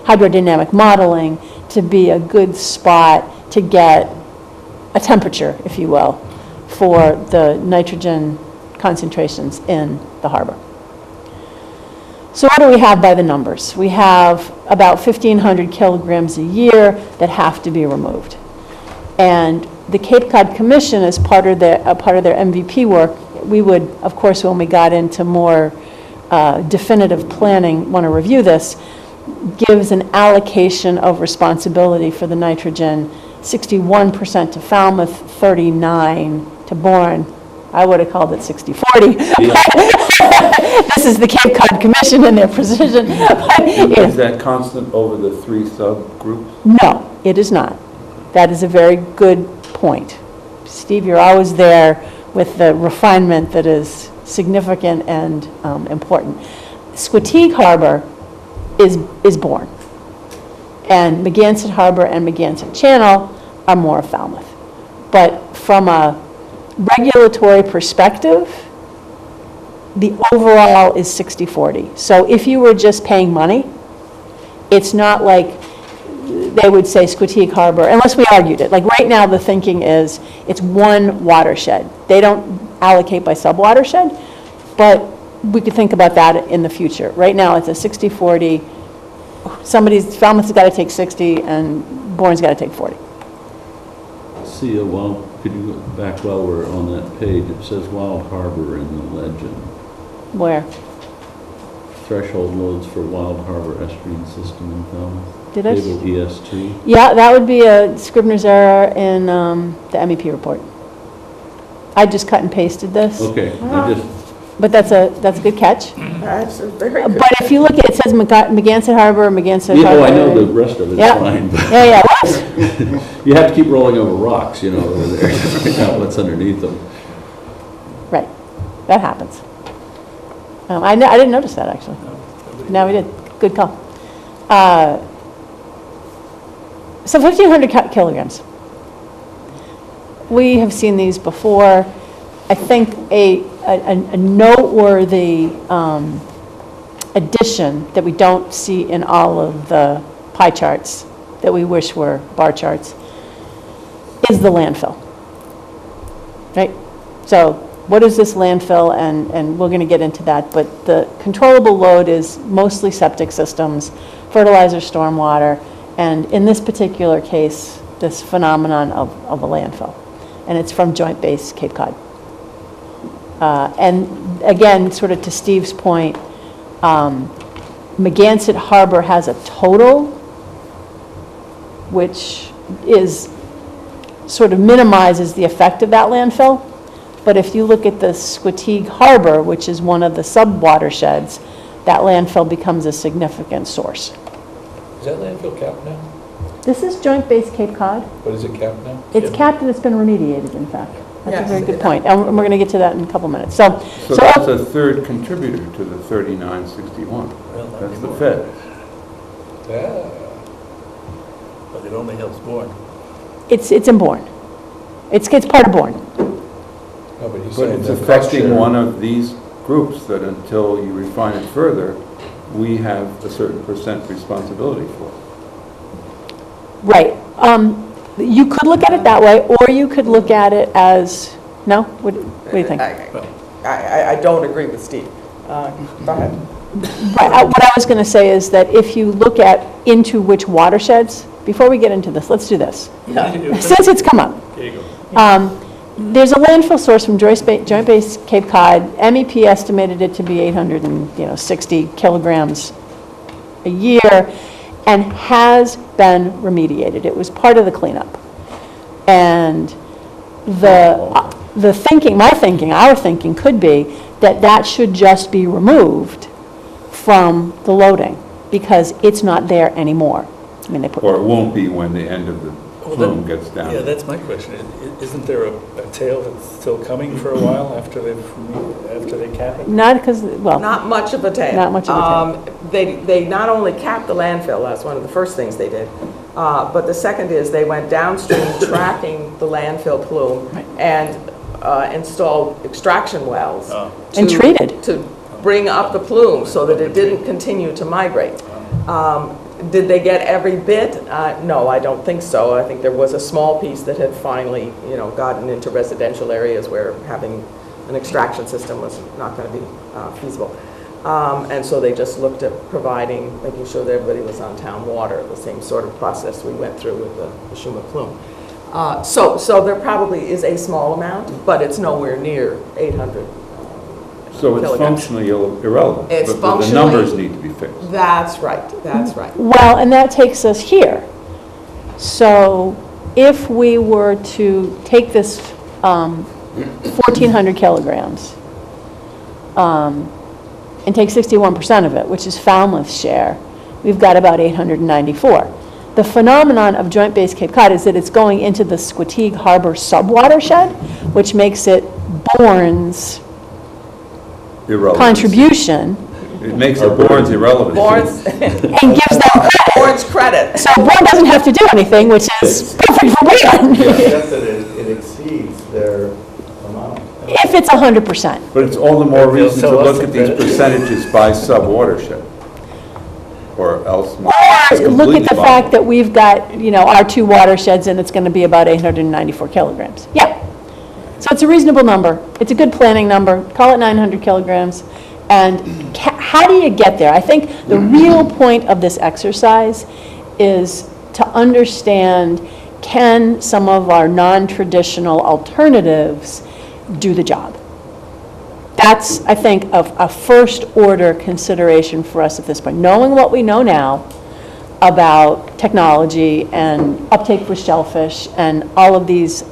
hydrodynamic modeling to be a good spot to get a temperature, if you will, for the nitrogen concentrations in the harbor. So what do we have by the numbers? We have about 1,500 kilograms a year that have to be removed. And the Cape Cod Commission, as part of their MVP work, we would, of course, when we got into more definitive planning, want to review this, gives an allocation of responsibility for the nitrogen, 61% to Falmouth, 39 to Bourne. I would have called it 60-40. This is the Cape Cod Commission and their precision. Is that constant over the three subgroups? No, it is not. That is a very good point. Steve, you're always there with the refinement that is significant and important. Squatigue Harbor is Bourne. And Megansett Harbor and Megansett Channel are more of Falmouth. But from a regulatory perspective, the overall is 60/40. So if you were just paying money, it's not like they would say Squetique Harbor, unless we argued it. Like right now, the thinking is it's one watershed. They don't allocate by sub-watershed, but we could think about that in the future. Right now, it's a 60/40. Falmouth's got to take 60 and Bourne's got to take 40. See, could you go back while we're on that page? It says Wild Harbor in the legend. Where? Threshold loads for Wild Harbor estuarine system in Falmouth. Did I? Table ES2. Yeah, that would be a Scrivener's error in the MEP report. I just cut and pasted this. Okay, But that's a good catch. That's a very good. But if you look at it, says Megansett Harbor, Megansett yeah, Harbor. oh, I know the rest of it's Yeah. fine. But Yeah, you have to keep rolling over rocks, over there to find out what's underneath them. right. That happens. I didn't notice that, actually. Now we did. Good call. So 1,500 kilograms. We have seen these before. I think a noteworthy addition that we don't see in all of the pie charts that we wish were bar charts is the landfill, right? So what is this landfill? And we're going to get into that, but the controllable load is mostly septic systems, fertilizer, stormwater, and in this particular case, this phenomenon of a landfill. And it's from Joint Base Cape Cod. And again, sort of to Steve's point, Megansett Harbor has a total, which is sort of minimizes the effect of that landfill. But if you look at the Squetique Harbor, which is one of the sub-watersheds, that landfill becomes a significant source. Is that landfill capped now? This is Joint Base Cape Cod. What is it capped now? It's capped and it's been remediated, in fact. That's a Yes. very good point. And we're going to get to that in a couple minutes. So that's a third contributor to the 3961. That's the Fed. Yeah. But it only helps Bourne. it's in Bourne. It's part of Bourne. No, but he's But saying it's the affecting cost one share- of these groups that until you refine it further, we have a certain percent responsibility for. Right. You could look at it that way, or you could look at it as, no? What do you think? I don't agree with Steve. Go ahead. Right, what I was going to say is that if you look at into which watersheds, before we get into this, let's do this. Since it's come up. There you go. There's a landfill source from Joint Base Cape Cod. MEP estimated it to be 860 kilograms a year and has been remediated. It was part of the cleanup. And the thinking, our thinking could be that that should just be removed from the loading because it's not there anymore. I mean, they put. Or it won't be when the end of the plume gets down. Yeah, that's my question. Isn't there a tail that's still coming for a while after they cap it? Not because, well, Not much of a tail. Not much of a They not only capped the landfill, that's one of the first things they did, but the second is they went downstream tracking the landfill plume Right. and installed extraction wells. Oh. And treated. To bring up the plume so that it didn't continue to migrate. Did they get every bit? No, I don't think so. I think there was a small piece that had finally, gotten into residential areas where having an extraction system was not going to be feasible. And so they just looked at making sure that everybody was on town water, the same sort of process we went through with the Schumer plume. So there probably is a small amount, but it's nowhere near 800. So it's kilograms. functionally irrelevant. It's but functionally- the numbers need to be fixed. That's right. well, and that takes us here. So if we were to take this 1,400 kilograms and take 61% of it, which is Falmouth's share, we've got about 894. The phenomenon of Joint Base Cape Cod is that it's going into the Squetique Harbor sub-watershed, which makes it Bourne's Irrelevant. contribution It makes the boards irrelevant. Boards, and gives them credit. boards credit. So Bourne doesn't have to do anything, which is perfect for Wayland, Except that it exceeds their amount. if it's 100%. But it's all the more They'll reason to sell us look the at these credit. percentages by sub-watershed. Or else. Or look at the fact that we've got, you know, our 2 watersheds and it's going to be about 894 kilograms. Yeah. So it's a reasonable number. It's a good planning number. Call it 900 kilograms. And how do you get there? I think the real point of this exercise is to understand, can some of our non-traditional alternatives do the job? That's, I think, a first-order consideration for us at this point. Knowing what we know now about technology and uptake for shellfish and all of these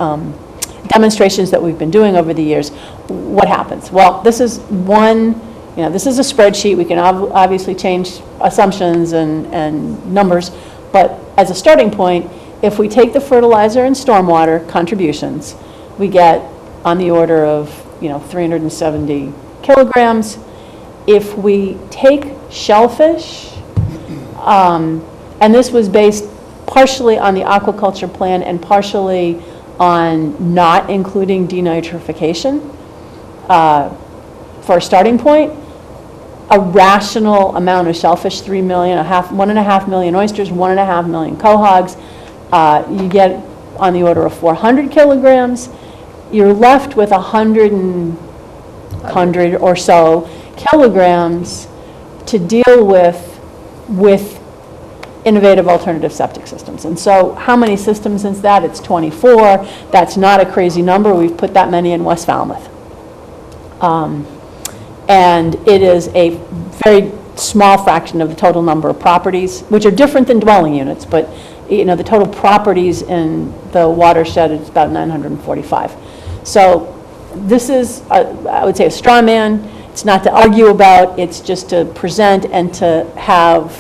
demonstrations that we've been doing over the years, what happens? Well, this is one, you know, this is a spreadsheet. We can obviously change assumptions and numbers, but as a starting point, if we take the fertilizer and stormwater contributions, we get on the order of, you know, 370 kilograms. If we take shellfish, and this was based partially on the aquaculture plan and partially on not including denitrification, for a starting point, a rational amount of shellfish, 3 million, 1.5 million oysters, 1.5 million quahogs, you get on the order of 400 kilograms. You're left with 100 or so kilograms to deal with innovative alternative septic systems. And so how many systems is that? It's 24. That's not a crazy number. We've put that many in West Falmouth. And it is a very small fraction of the total number of properties, which are different than dwelling units, but you know, the total properties in the watershed is about 945. So this is, I would say, a straw man. It's not to argue about, it's just to present and to have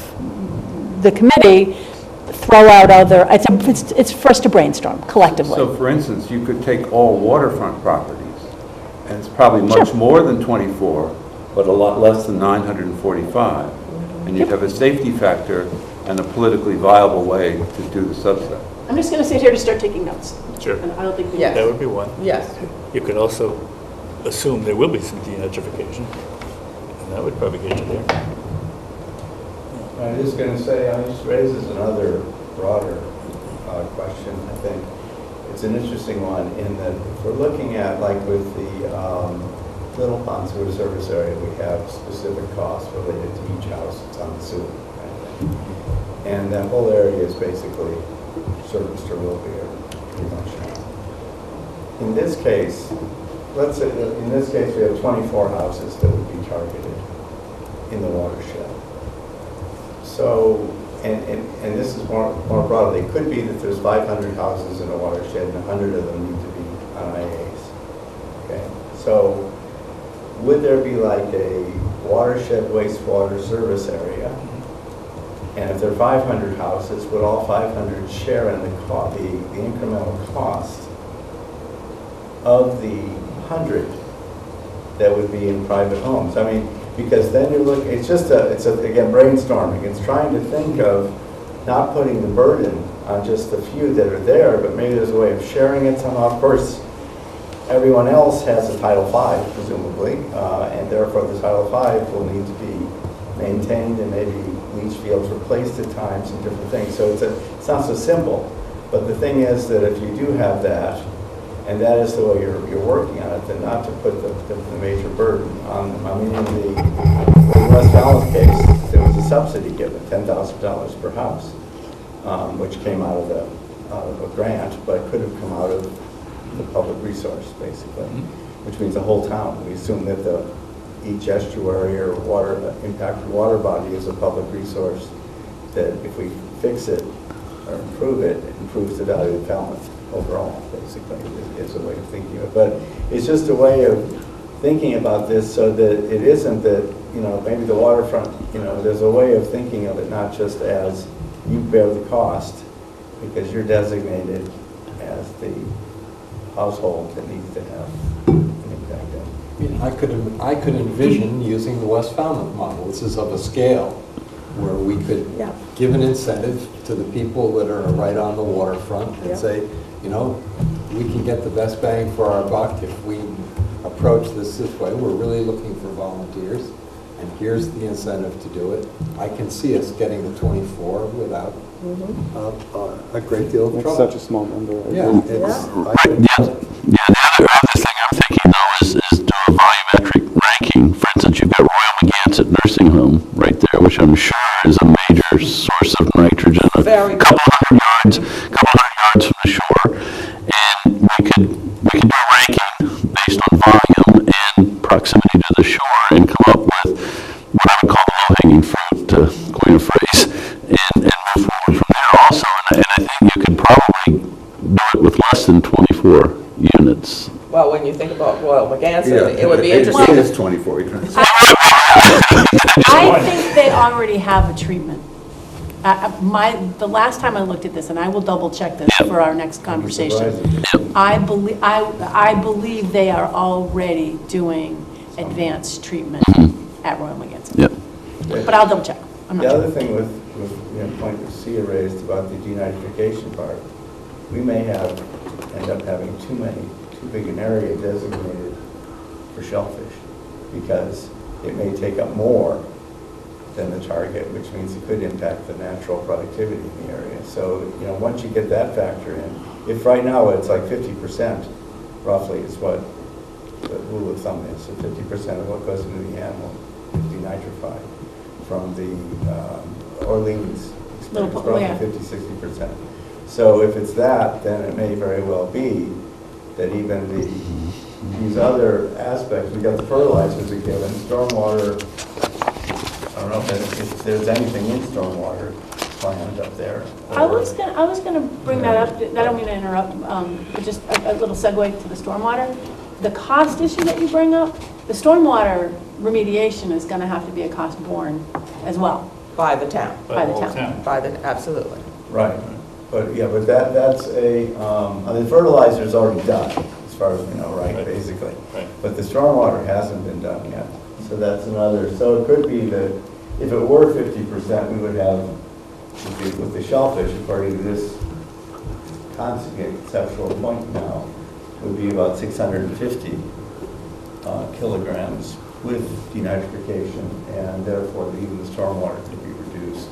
the committee throw out other, it's for us to brainstorm collectively. So for instance, you could take all waterfront properties, and it's probably much more than 24, but a lot less than 945. And you'd have a safety factor and a politically viable way to do the subset. I'm just going to sit here to start taking notes. Sure. And I don't think we Yes. That would be one. Yes. You could also assume there will be some denitrification, and that would probably get you there. I was just going to say, this raises another broader question, I think. It's an interesting one in that if we're looking at, like with the Little Pond Sewer Service area, we have specific costs related to each house that's on the sewer. Right? And that whole area is basically serviced or will be, or pretty much now. In this case, let's say that in this case we have 24 houses that would be targeted in the watershed. So, and this is more broadly, it could be that there's 500 houses in a watershed and 100 of them need to be on IAs. Okay, so would there be like a watershed wastewater service area? And if there are 500 houses, would all 500 share in the incremental cost of the 100 that would be in private homes? I mean, because then you look, it's again, brainstorming. It's trying to think of not putting the burden on just the few that are there, but maybe there's a way of sharing it somehow. Of course, everyone else has a Title V, presumably, and therefore the Title V will need to be maintained and maybe leach fields replaced at times and different things. So it's not so simple. But the thing is that if you do have that, and that is the way you're working on it, then not to put the major burden on them. I mean, in the West Falmouth case, there was a subsidy given, $10,000 per house, which came out of a grant, but could have come out of the public resource, basically, which means the whole town. We assume that each estuary or impacted water body is a public resource, that if we fix it or improve it, it improves the value of Falmouth overall, basically, is a way of thinking of it. But it's just a way of thinking about this so that it isn't that, you know, maybe the waterfront, you know, there's a way of thinking of it not just as you bear the cost because you're designated as the household that needs to have an impact. mean, I could envision using the West Falmouth model. This is of a scale where we could Yeah. give an incentive to the people that are right on the waterfront Yeah. and say, you know, we can get the best bang for our buck if we approach this way. We're really looking for volunteers, and here's the incentive to do it. I can see us getting the 24 without a great deal of It's trouble. such a small number. I Yeah, agree. it's, Yeah, the other thing I'm thinking though is do a volumetric ranking. For instance, you've got Royal McGanset Nursing Home right there, which I'm sure is a major source of nitrogen. Very A couple hundred yards from the shore, and we could do a ranking based on volume and proximity to the shore and come up with what I would call the low-hanging fruit, to coin a phrase, and move forward from there also. And I think you could probably do it with less than 24 units. Well, when you think about Royal Yeah, McGanson, it would be It interesting. is 24, you're trying to say. I think they already have a treatment. The last time I looked at this, and I will double check this for our next conversation, I believe they are already doing advanced treatment at Royal McGanson. Yep. But I'll double check. I'm not The sure. other thing with point that Sia raised about the denitrification part, we may end up having too big an area designated for shellfish, because it may take up more than the target, which means it could impact the natural productivity in the area. So, once you get that factor in, if right now it's like 50%, roughly, is what the rule of thumb is, so 50% of what goes into the animal is denitrified from the Orleans experience, Little- roughly yeah. 50-60%. So if it's that, then it may very well be that even these other aspects, we got the fertilizers we give, and stormwater, I don't know if there's anything in stormwater planned up there. I was gonna bring that up, I don't mean to interrupt, but just a little segue to the stormwater. The cost issue that you bring up, the stormwater remediation is gonna have to be a cost borne as well. By the town, By the whole town. absolutely. Right, but that's I mean, fertilizer's already done, as far as we know, right, Right. basically. Right. But the stormwater hasn't been done yet, so that's another, so it could be that if it were 50%, we would have, with the shellfish, according to this conceptual point now, would be about 650 kilograms with denitrification, and therefore even the stormwater could be reduced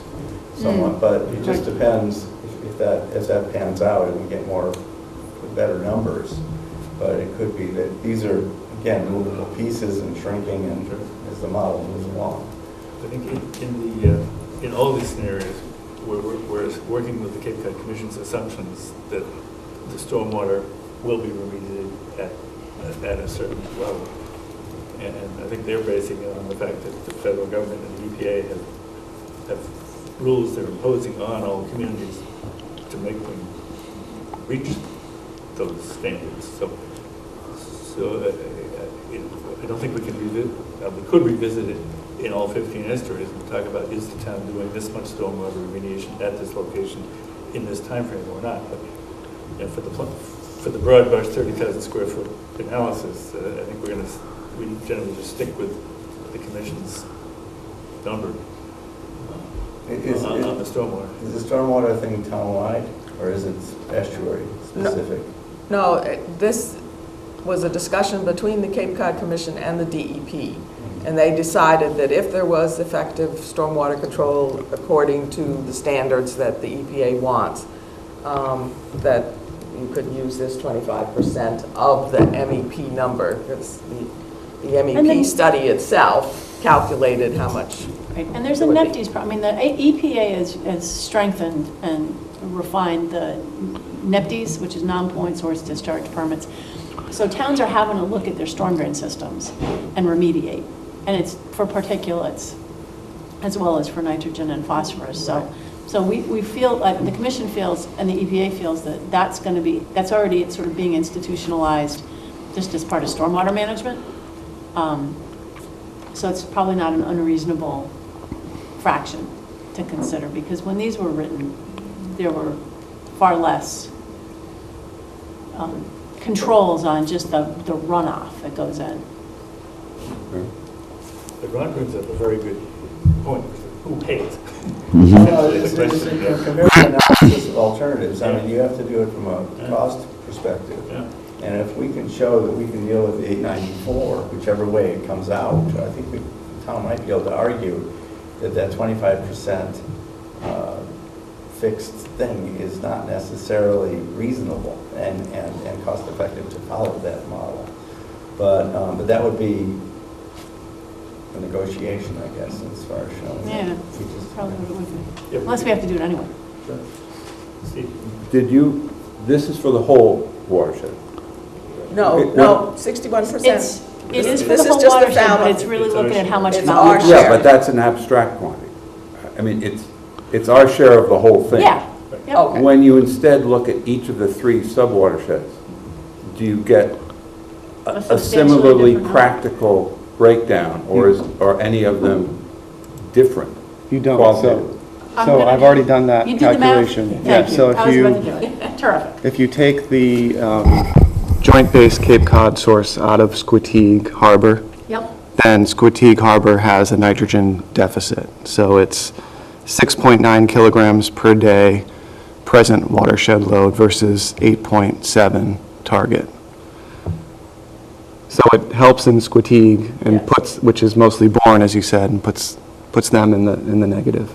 somewhat. But it just depends if that pans out and we get better numbers. But it could be that these are, again, movable pieces and shrinking and as the model moves along. I think in all these scenarios, we're working with the Cape Cod Commission's assumptions that the stormwater will be remediated at a certain level. And I think they're basing it on the fact that the federal government and the EPA have rules they're imposing on all communities to make them reach those standards. So I don't think we can revisit, we could revisit it in all 15 estuaries and talk about, is the town doing this much stormwater remediation at this location in this time frame or not? But for the broad brush 30,000 square foot analysis, I think we generally just stick with the commission's number on the stormwater. Is the stormwater thing town-wide, or is it estuary specific? No, this was a discussion between the Cape Cod Commission and the DEP. And they decided that if there was effective stormwater control according to the standards that the EPA wants, that you could use this 25% of the MEP number, because the And MEP then- study itself calculated how much. Right, and there's a It would be. NEPDES, I mean, the EPA has strengthened and refined the NEPDES, which is non-point source discharge permits. So towns are having to look at their storm drain systems and remediate, and it's for particulates as well as for nitrogen and phosphorus. So we feel, like the commission feels and the EPA feels that that's already sort of being institutionalized just as part of stormwater management. So it's probably not an unreasonable fraction to consider, because when these were written, there were far less controls on just the runoff that goes in. But Ron brings up a very good point. Who pays? No, it's a comparative analysis of alternatives. I mean, you have to do it from a cost perspective. Yeah. And if we can show that we can deal with 894, whichever way it comes out, I think the town might be able to argue that that 25% fixed thing is not necessarily reasonable and cost-effective to follow that model. But that would be a negotiation, I guess, as far as showing. Yeah, We just- probably would be. Yep. Unless we have to do it anyway. Steve? Did you, this is for the whole watershed? No, 61%. It is for This the is whole just the watershed, but Falmouth. it's really It's our looking at how much It's volume. our Yeah, share. but that's an abstract quantity. I mean, it's our share of the whole thing. Yeah. Yep. Okay. When you instead look at each of the 3 sub-watersheds, do you get a substantially similarly different number. practical breakdown, or are any of them different? You don't, qualitatively? so I've already done that You did the math? calculation. Thank Yeah, you. so I was about to do it. Terrific. if you take the Joint Base Cape Cod source out of Squatigue Harbor, Yep. then Squatigue Harbor has a nitrogen deficit. So it's 6.9 kilograms per day present watershed load versus 8.7 target. So it helps in Squatigue and Yes. which is mostly Bourne, as you said, and puts them in the negative.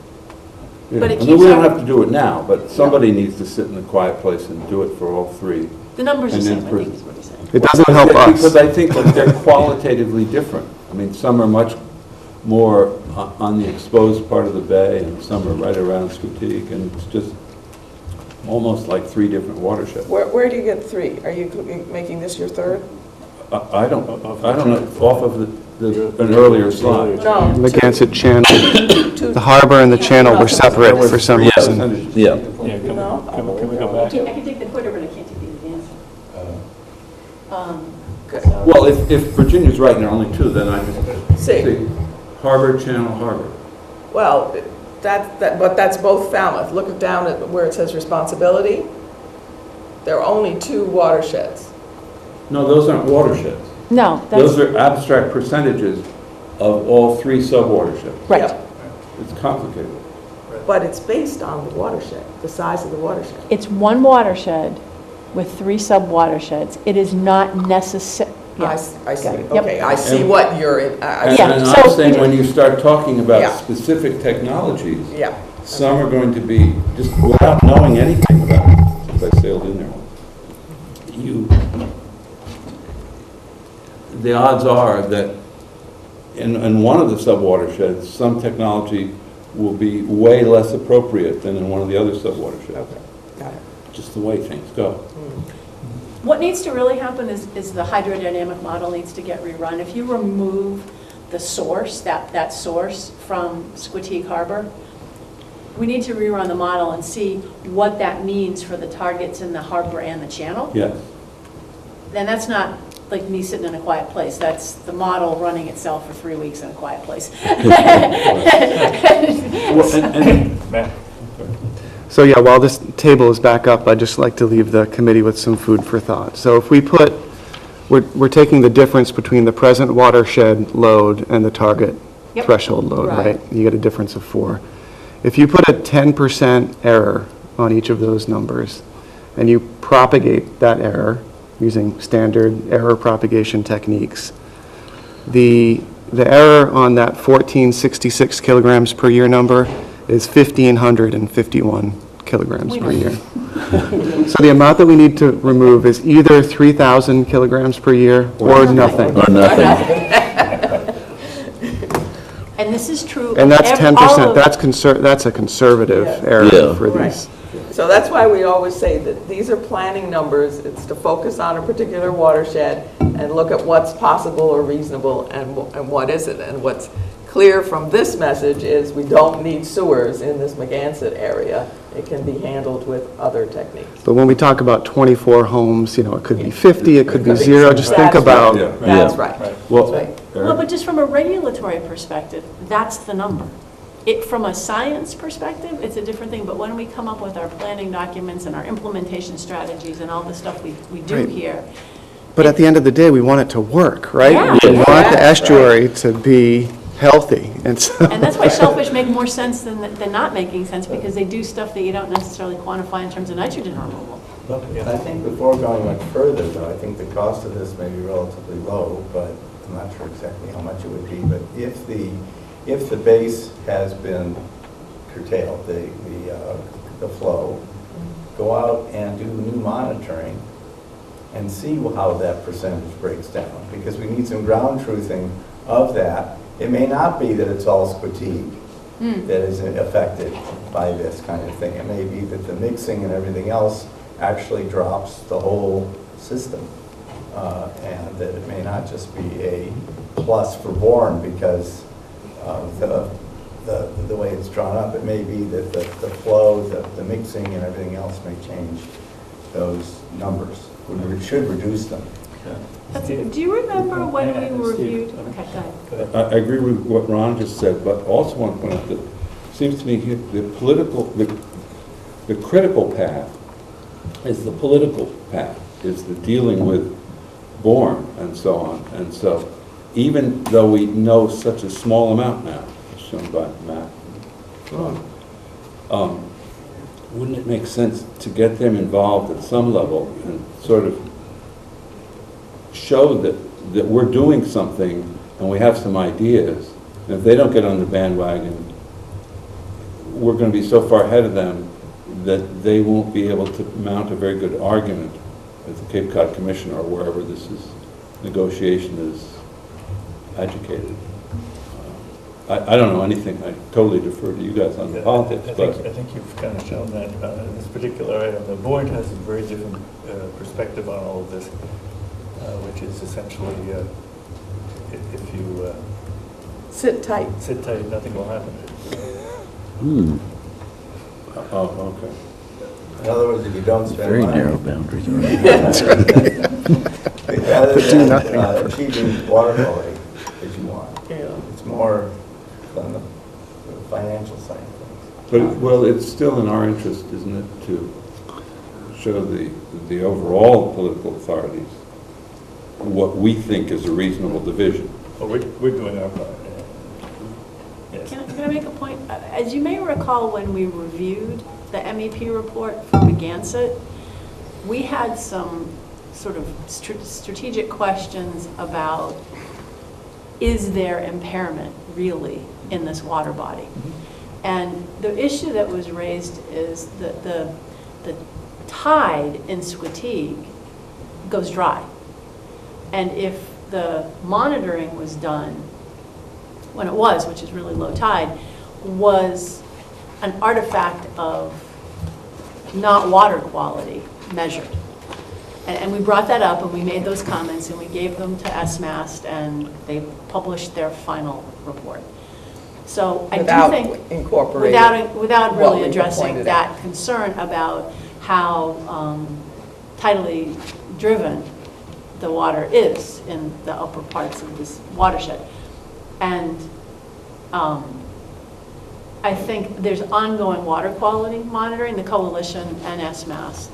Yeah. But it I mean, keeps we don't our- have to do it now, but somebody needs to sit in a quiet place and do it for all 3. The numbers are the And same, then I for- think is what he's saying. It doesn't help Because us. I think that they're qualitatively different. I mean, some are much more on the exposed part of the bay, and some are right around Squatigue, and it's just almost like 3 different watersheds. Where do you get 3? Are you making this your third? I don't know, off of an earlier slide. No. Magansett Channel, the harbor and the channel were separate for some Yeah. reason. Yeah. Yeah, can No. we go back? I can take the quitter, but I can't take the advance. Well, if Virginia's right, and there are only 2, then I just See. see harbor, channel, harbor. Well, but that's both Falmouth. Look down at where it says responsibility. There are only 2 watersheds. No, those aren't watersheds. No, Those that's, are abstract percentages of all 3 sub-watersheds. right. Yeah. It's complicated. But it's based on the watershed, the size of the watershed. It's one watershed with 3 sub-watersheds. It is not necessary, I see, Yep. okay, I see And- what you're, in- And Yeah, and so I'm we saying, do- when you start talking Yeah. about specific technologies, yeah. some are going to be, just without knowing anything about it, because I sailed in there once, the odds are that in one of the sub-watersheds, some technology will be way less appropriate than in one of the other sub-watersheds. Okay, got it. Just the way things go. What needs to really happen is the hydrodynamic model needs to get rerun. If you remove the source, that source from Squatigue Harbor, we need to rerun the model and see what that means for the targets in the harbor and the channel. Yes. Then that's not like me sitting in a quiet place. That's the model running itself for 3 weeks in a quiet place. Matt? So yeah, while this table is back up, I'd just like to leave the committee with some food for thought. So if we put, we're taking the difference between the present watershed load and the target Yep. threshold load, Right. right? You get a difference of 4. If you put a 10% error on each of those numbers, and you propagate that error using standard error propagation techniques, the error on that 1466 kilograms per year number is 1,551 kilograms per year. So the amount that we need to remove is either 3,000 kilograms per year or nothing. Or nothing. And this is true. And that's of 10%, all of- that's a conservative Yeah. error Yeah. for Right. these. So that's why we always say that these are planning numbers. It's to focus on a particular watershed and look at what's possible or reasonable and what isn't. And what's clear from this message is we don't need sewers in this Magansett area. It can be handled with other techniques. But when we talk about 24 homes, it could be 50, it could be 0, just think That's about, Yeah. That's right. Well, That's right. Well, but just from a regulatory perspective, that's the number. From a science perspective, it's a different thing, but when we come up with our planning documents and our implementation strategies and all the stuff we do Right. here, But at the end of the day, we want it to work, right? Yeah. We want the estuary to be healthy, and so. And that's why shellfish make more sense than not making sense, because they do stuff that you don't necessarily quantify in terms of nitrogen removal. I think before going much further, though, I think the cost of this may be relatively low, but I'm not sure exactly how much it would be. But if the base has been curtailed, the flow, go out and do new monitoring and see how that percentage breaks down, because we need some ground truthing of that. It may not be that it's all Squatigue that is affected by this kind of thing. It may be that the mixing and everything else actually drops the whole system, and that it may not just be a plus for Bourne because of the way it's drawn up. It may be that the flow, the mixing and everything else may change those numbers. We should reduce them. Do you remember when we reviewed? Steve. Okay, go ahead. I agree with what Ron just said, but also want to point out that it seems to me the critical path is the political path, is the dealing with Bourne and so on. And so even though we know such a small amount now, as shown by Matt, wouldn't it make sense to get them involved at some level and sort of show that we're doing something and we have some ideas? And if they don't get on the bandwagon, we're going to be so far ahead of them that they won't be able to mount a very good argument at the Cape Cod Commission or wherever this negotiation is educated. I don't know anything. I totally defer to you guys on the politics. I think you've kind of shown that in this particular item. The board has a very different perspective on all of this, which is essentially if you Sit tight. sit tight, nothing will happen. Oh, okay. In other words, if you don't spend Very money, narrow boundaries. rather do than nothing. achieving water quality that you want. Yeah. It's more on the financial side of things. But, well, it's still in our interest, isn't it, to show the overall political authorities what we think is a reasonable division. Well, we're doing our part. Yes. Can I make a point? As you may recall, when we reviewed the MEP report for Magansett, we had some sort of strategic questions about, is there impairment really in this water body? And the issue that was raised is that the tide in Squatigue goes dry. And if the monitoring was done when it was, which is really low tide, was an artifact of not water quality measured. And we brought that up and we made those comments and we gave them to SMAST and they published their final report. So I Without do think, incorporating without what really we addressing pointed that out. concern about how tidally driven the water is in the upper parts of this watershed. And I think there's ongoing water quality monitoring. The coalition and SMAST,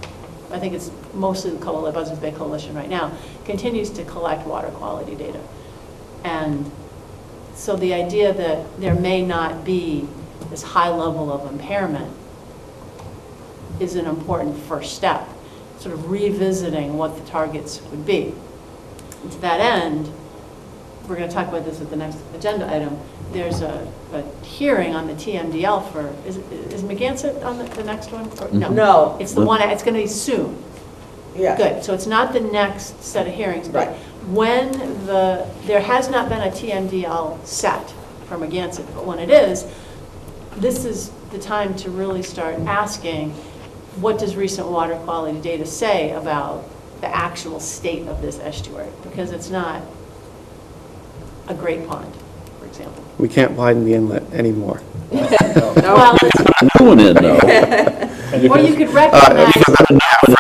I think it's mostly the Buzzards Bay Coalition right now, continues to collect water quality data. And so the idea that there may not be this high level of impairment is an important first step, sort of revisiting what the targets would be. And to that end, we're going to talk about this at the next agenda item. There's a hearing on the TMDL for, is Magansett on the next one? Or, No. It's the one, it's going to be soon. Yeah. Good, so it's not the next set of hearings, but Right. when there has not been a TMDL set for Magansett, but when it is, this is the time to really start asking, what does recent water quality data say about the actual state of this estuary? Because it's not a great pond, for example. We can't widen the inlet anymore. Well, it's New one in, though. Or you could recognize,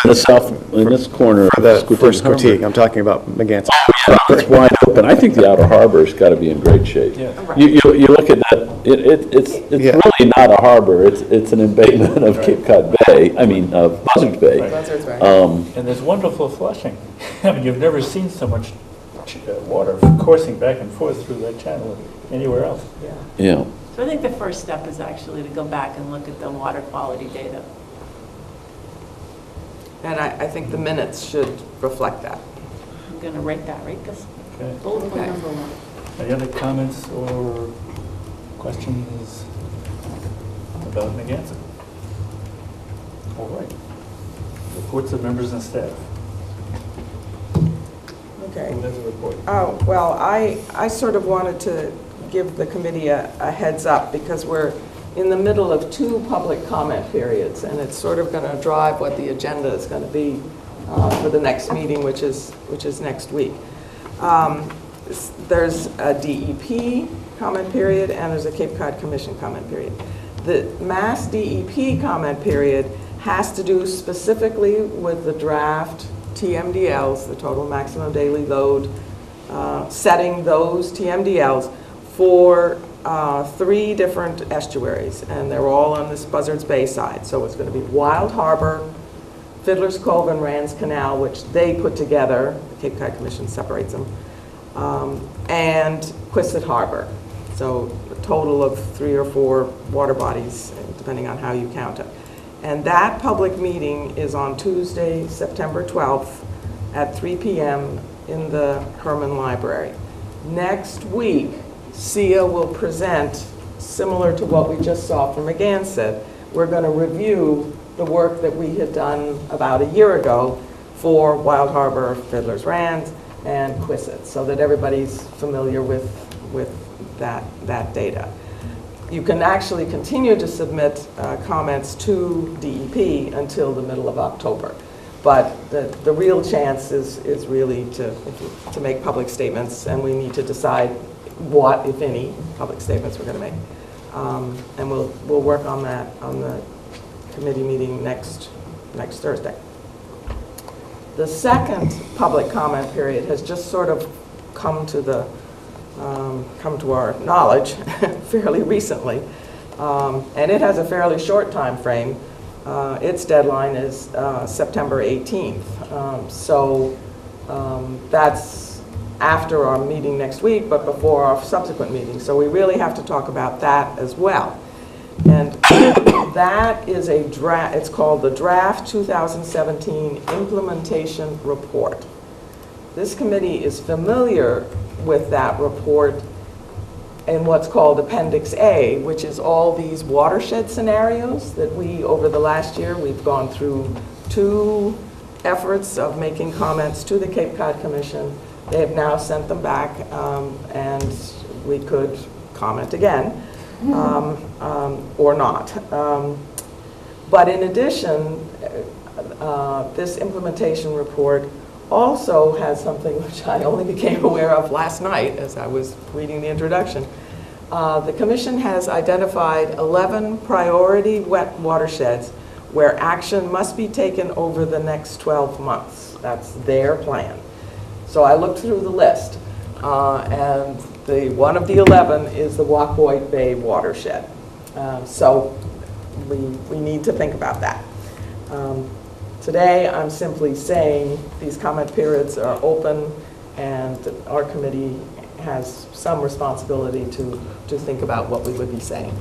In the south, in this corner. For the of Squeaky first Harbor. critique, I'm talking about Megantic. Yeah, it's wide open. I think the outer harbor's got to be in great shape. Yeah. You look at that, it's Yeah. really not a harbor, it's an embayment of Cape Cod Bay, I mean, of Buzzards Bay. Buzzards Bay. And there's wonderful flushing. I mean, you've never seen so much water coursing back and forth through that channel anywhere else. Yeah. so I think the first step is actually to go back and look at the water quality data. And I think the minutes should reflect that. I'm going to rate that, right? Because Okay. bullet point Okay. number one. Any other comments or questions about Megantic? All right. Reports of members and staff. Okay. Who has a report? Oh, well, I sort of wanted to give the committee a heads up because we're in the middle of 2 public comment periods, and it's sort of going to drive what the agenda is going to be for the next meeting, which is next week. There's a DEP comment period, and there's a Cape Cod Commission comment period. The Mass DEP comment period has to do specifically with the draft TMDLs, the total maximum daily load, setting those TMDLs for 3 different estuaries, and they're all on this Buzzards Bay side. So it's going to be Wild Harbor, Fiddler's Cove, and Rand's Canal, which they put together. The Cape Cod Commission separates them, and Quistit Harbor. So a total of 3 or 4 water bodies, depending on how you count it. And that public meeting is on Tuesday, September 12th at 3 p.m. in the Herman Library. Next week, SIA will present, similar to what we just saw from Megantic. We're going to review the work that we had done about a year ago for Wild Harbor, Fiddler's Rand, and Quistit, so that everybody's familiar with that data. You can actually continue to submit comments to DEP until the middle of October. But the real chance is really to make public statements, and we need to decide what, if any, public statements we're going to make. And we'll work on that on the committee meeting next Thursday. The second public comment period has just sort of come to our knowledge fairly recently, and it has a fairly short time frame. Its deadline is September 18th. So that's after our meeting next week, but before our subsequent meeting. So we really have to talk about that as well. And that is a draft, it's called the Draft 2017 Implementation Report. This committee is familiar with that report in what's called Appendix A, which is all these watershed scenarios that over the last year, we've gone through 2 efforts of making comments to the Cape Cod Commission. They have now sent them back, and we could comment again, or not. But in addition, this implementation report also has something which I only became aware of last night as I was reading the introduction. The Commission has identified 11 priority wet watersheds where action must be taken over the next 12 months. That's their plan. So I looked through the list, and one of the 11 is the Wacoit Bay watershed. So we need to think about that. Today, I'm simply saying these comment periods are open, and our committee has some responsibility to think about what we would be saying.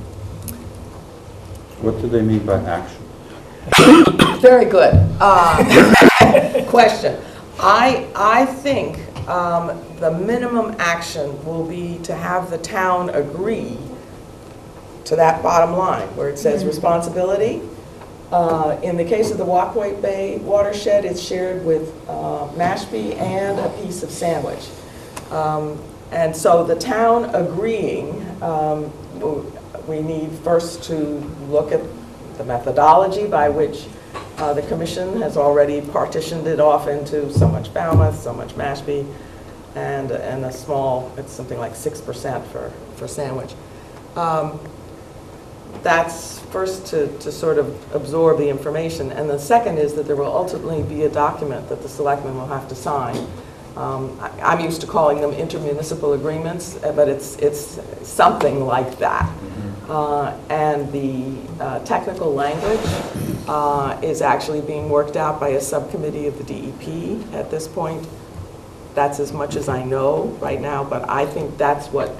What do they mean by action? Very good question. I think the minimum action will be to have the town agree to that bottom line where it says responsibility. In the case of the Wacoit Bay watershed, it's shared with Mashpee and a piece of Sandwich. And so the town agreeing, we need first to look at the methodology by which the commission has already partitioned it off into so much Falmouth, so much Mashpee, and a small, it's something like 6% for Sandwich. that's first to sort of absorb the information. And the second is that there will ultimately be a document that the selectmen will have to sign. I'm used to calling them intermunicipal agreements, but it's something like that. And the technical language is actually being worked out by a subcommittee of the DEP at this point. That's as much as I know right now, but I think that's what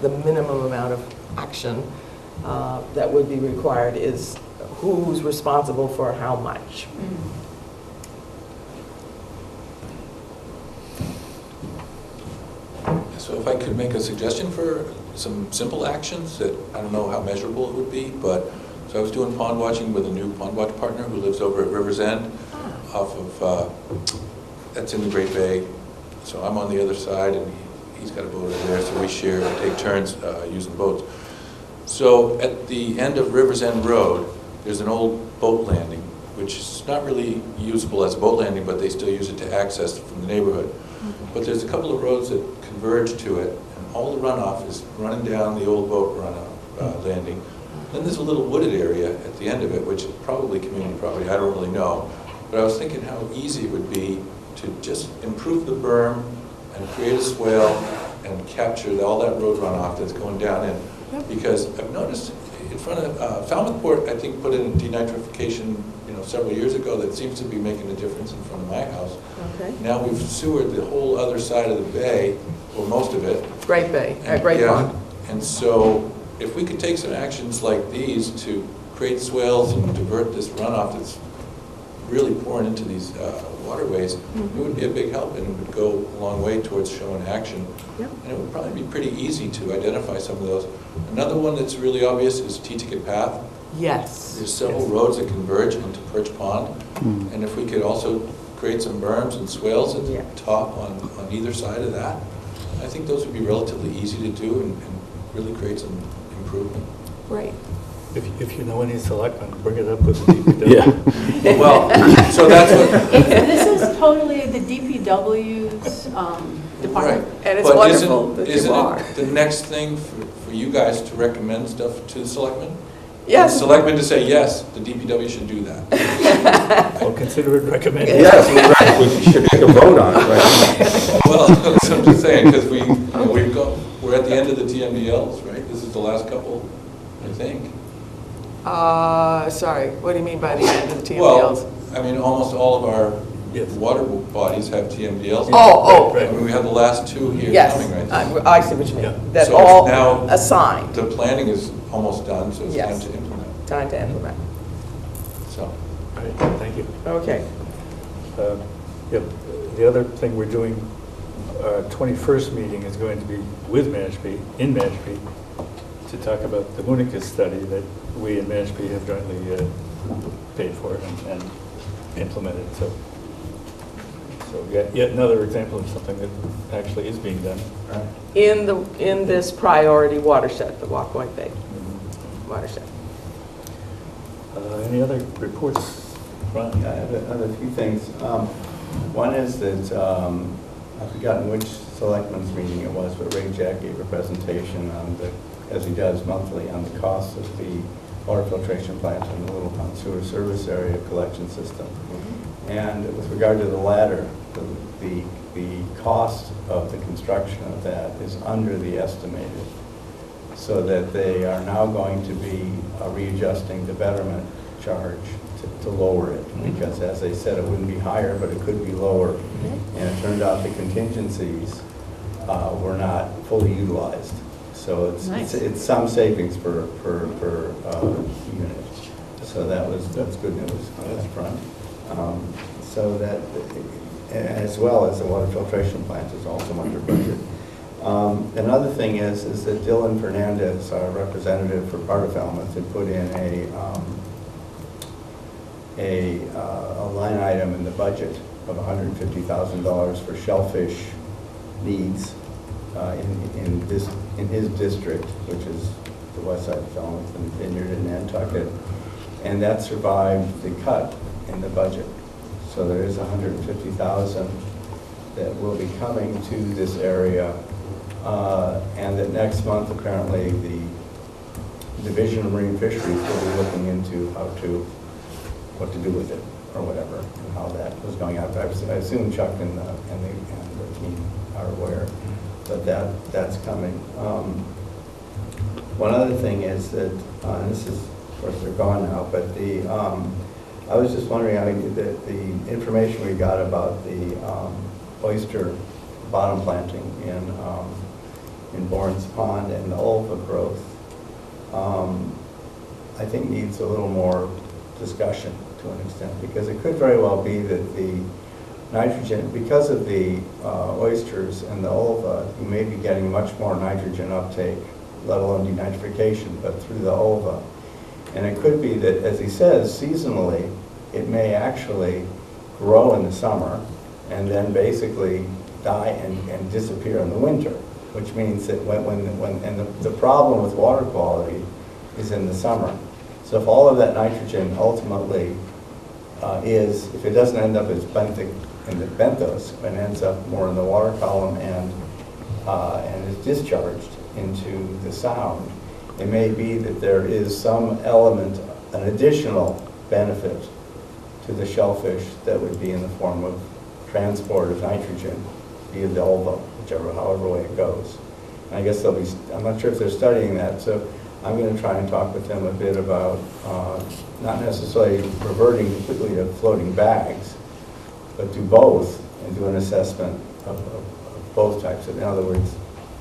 the minimum amount of action that would be required is who's responsible for how much. So if I could make a suggestion for some simple actions that, I don't know how measurable it would be, but, so I was doing pond watching with a new pond watch partner who lives over at River's End off of, that's in the Great Bay. So I'm on the other side and he's got a boat over there, so we share, we take turns using boats. So at the end of River's End Road, there's an old boat landing, which is not really usable as a boat landing, but they still use it to access from the neighborhood. But there's a couple of roads that converge to it, and all the runoff is running down the old boat runoff landing. Then there's a little wooded area at the end of it, which is probably community property, I don't really know. But I was thinking how easy it would be to just improve the berm and create a swale and capture all that road runoff that's going down in. Because I've noticed in front of Falmouthport, I think put in denitrification, several years ago that seems to be making a difference in front of my house. Okay. Now we've sewered the whole other side of the bay, or most of it. Great Bay, Great Yeah, Pond. and so if we could take some actions like these to create swales and divert this runoff that's really pouring into these waterways, it would be a big help and it would go a long way towards showing action. Yep. And it would probably be pretty easy to identify some of those. Another one that's really obvious is T-Ticket Path. Yes. There's several roads that converge into Perch Pond. And if we could also create some berms and swales at the top on either side of that, I think those would be relatively easy to do and really create some improvement. Right. If you know any selectmen, bring it up with the DPW. Yeah. Well, so that's what, This is totally the DPW's right. department. And it's But wonderful that you isn't are. it the next thing for you guys to recommend stuff to the selectmen? Yes. The selectmen to say, yes, the DPW should do that. I'll consider it recommended. Yes, we should take a vote on it, right? Well, so I'm just saying, because we're at the end of the TMDLs, right? This is the last couple, I think. Sorry, what do you mean by the end of the TMDLs? Well, I mean, almost all of our Yes. water bodies have TMDLs. Oh, Right, I mean, we have the last two here yes, coming, right? I see what you Yeah. mean. That So all now- assigned, The planning is almost done, so it's time Yes. to implement. time to implement. So, All right, thank you. Okay. Yep, the other thing we're doing, our 21st meeting is going to be with Mashpee, in Mashpee, to talk about the Municus study that we and Mashpee have jointly paid for and implemented. So yet another example of something that actually is being done. In this priority watershed, the Walk Bay watershed. Any other reports, Ron? Yeah, I have a few things. One is that, I've forgotten which selectmen's meeting it was, but Ray Jack gave a presentation on as he does monthly, on the cost of the water filtration plant in the Little Pond Sewer Service Area collection system. And with regard to the latter, the cost of the construction of that is under the estimated, so that they are now going to be readjusting the betterment charge to lower it, because as they said, it wouldn't be higher, but it could be lower. And it turned out the contingencies were not fully utilized. So it's some savings per unit. So that's good news on that front. So that, as well as the water filtration plant is also under budget. Another thing is that Dylan Fernandez, our representative for part of Falmouth, had put in a line item in the budget of $150,000 for shellfish needs in his district, which is the west side of Falmouth and Vineyard and Nantucket, and that survived the cut in the budget. So there is $150,000 that will be coming to this area, and that next month apparently the Division of Marine Fisheries will be looking into what to do with it, or whatever, and how that was going out. I assume Chuck and the team are aware that that's coming. One other thing is that, and this is, of course, they're gone now, but I was just wondering, I mean, the information we got about the oyster bottom planting in Bourne's Pond and the ulva growth, I think needs a little more discussion to an extent, because it could very well be that the nitrogen, because of the oysters and the ulva, you may be getting much more nitrogen uptake, let alone denitrification, but through the ulva. And it could be that, as he says, seasonally, it may actually grow in the summer and then basically die and disappear in the winter, which means that the problem with water quality is in the summer. So if all of that nitrogen ultimately if it doesn't end up as in the benthos, and ends up more in the water column and is discharged into the sound, it may be that there is some element, an additional benefit to the shellfish that would be in the form of transport of nitrogen via the ulva, however way it goes. And I guess I'm not sure if they're studying that, so I'm going to try and talk with them a bit about not necessarily reverting completely to floating bags, but do both and do an assessment of both types of, in other words,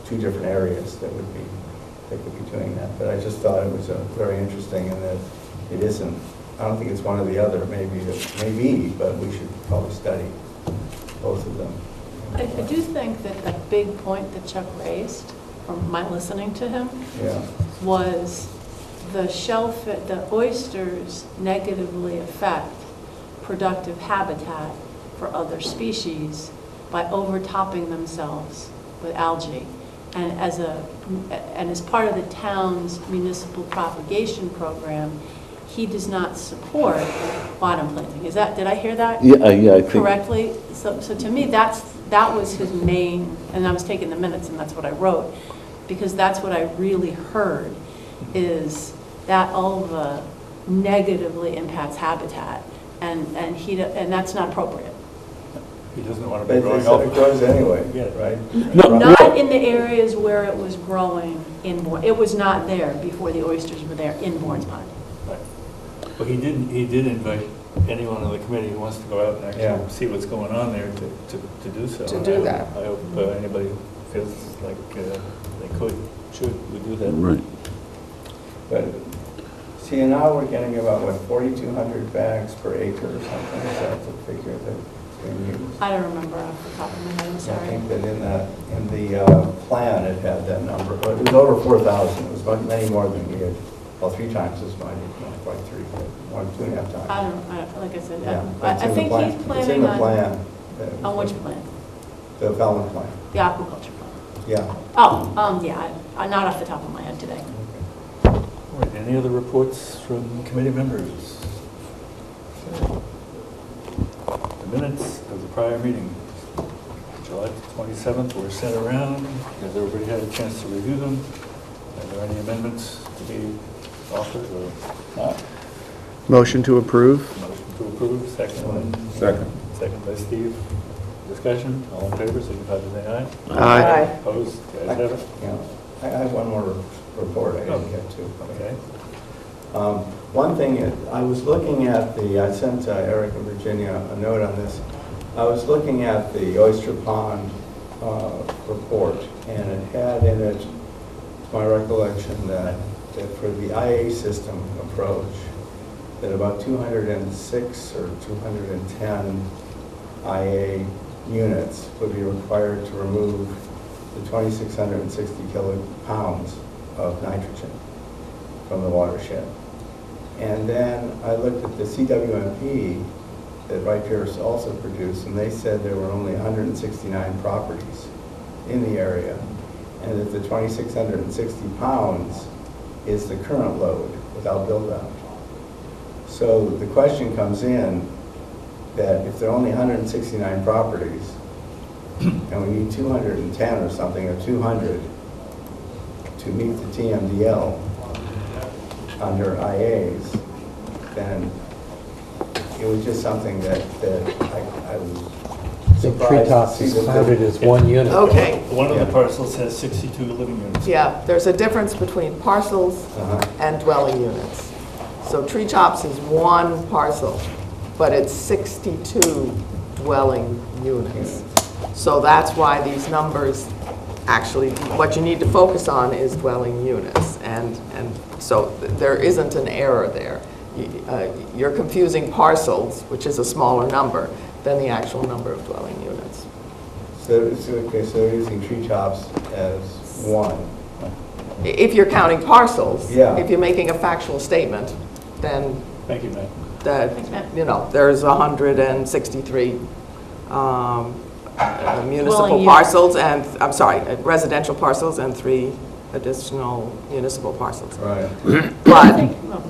two different areas that could be doing that. But I just thought it was very interesting, and that it isn't, I don't think it's one or the other, maybe, but we should probably study both of them. I do think that the big point that Chuck raised, from my listening to him, was the oysters negatively affect productive habitat for other species by overtopping themselves with algae. And as part of the town's municipal propagation program, he does not support bottom planting. Did I hear that? Yeah, I think. Correctly? So to me, that was his main, and I was taking the minutes and that's what I wrote, because that's what I really heard, is that ulva negatively impacts habitat, and that's not appropriate. He doesn't want to But be they growing said it up. grows anyway, Yeah. right? Not in the areas where it was growing in Bourne. It was not there before the oysters were there in Bourne's Pond. Right. Well, he did invite anyone on the committee who wants to go out and actually see what's going on there to do so. To do that. I hope anybody feels like they should do that. Right. But, see, and now we're getting about, 4,200 bags per acre or something, is that the figure that's being used? I don't remember off the top of my head, I'm I sorry. think that in the plan, it had that number, but it was over 4,000, it was many more than we had, 3 times as much, not quite 3, but 2.5 times. I don't, like I said, Yeah, I it's in the think plan. he's It's in planning the on, plan. on which plan? The Falmouth plan, The aquaculture plan. yeah. Oh, yeah, not off the top of my head today. All right, any other reports from committee members? The minutes of the prior meeting, July 27th, were sent around. Has everybody had a chance to review them? Are there any amendments to be offered or not? Motion to approve? Motion to approve, second. Second by Steve. Discussion, all in favor, signify by saying aye. Aye. Opposed, the ayes have it. Yeah, I have one more report I didn't get to. Okay. One thing, I was looking at I sent Eric and Virginia a note on this. I was looking at the Oyster Pond report, and it had in it, to my recollection, that for the IA system approach, that about 206 or 210 IA units would be required to remove the 2,660 kilopounds of nitrogen from the watershed. And then I looked at the CWMP that Wright Pierce also produced, and they said there were only 169 properties in the area, and that the 2,660 pounds is the current load without build-out. So the question comes in that if there are only 169 properties, and we need 210 or something, or 200 to meet the TMDL, under IAs, then it was just something that I was The surprised to treetops see is that counted as one unit. Okay, One of the Yeah. parcels has 62 living units. yeah, there's a difference between parcels Uh-huh. and dwelling units. So treetops is one parcel, but it's 62 dwelling units. So that's why these numbers, actually, what you need to focus on is dwelling units. And so there isn't an error there. You're confusing parcels, which is a smaller number, than the actual number of dwelling units. So they're using treetops as one. If you're counting parcels, Yeah. if you're making a factual statement, then Thank you, Matt. there's 163 municipal Dwelling parcels and, I'm sorry, residential parcels and 3 additional municipal parcels. Right.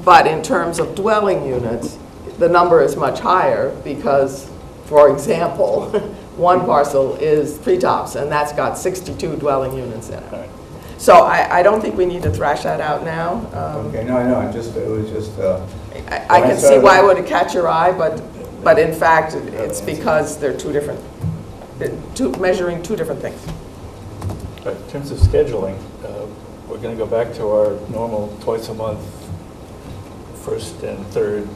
But in terms of dwelling units, the number is much higher because, for example, one parcel is treetops, and that's got 62 dwelling units in it. All right. So I don't think we need to thrash that out now. Okay, no, I know, it was just, I can see why it would catch your eye, but in fact, it's because they're measuring two different things. But in terms of scheduling, we're going to go back to our normal twice a month, first and third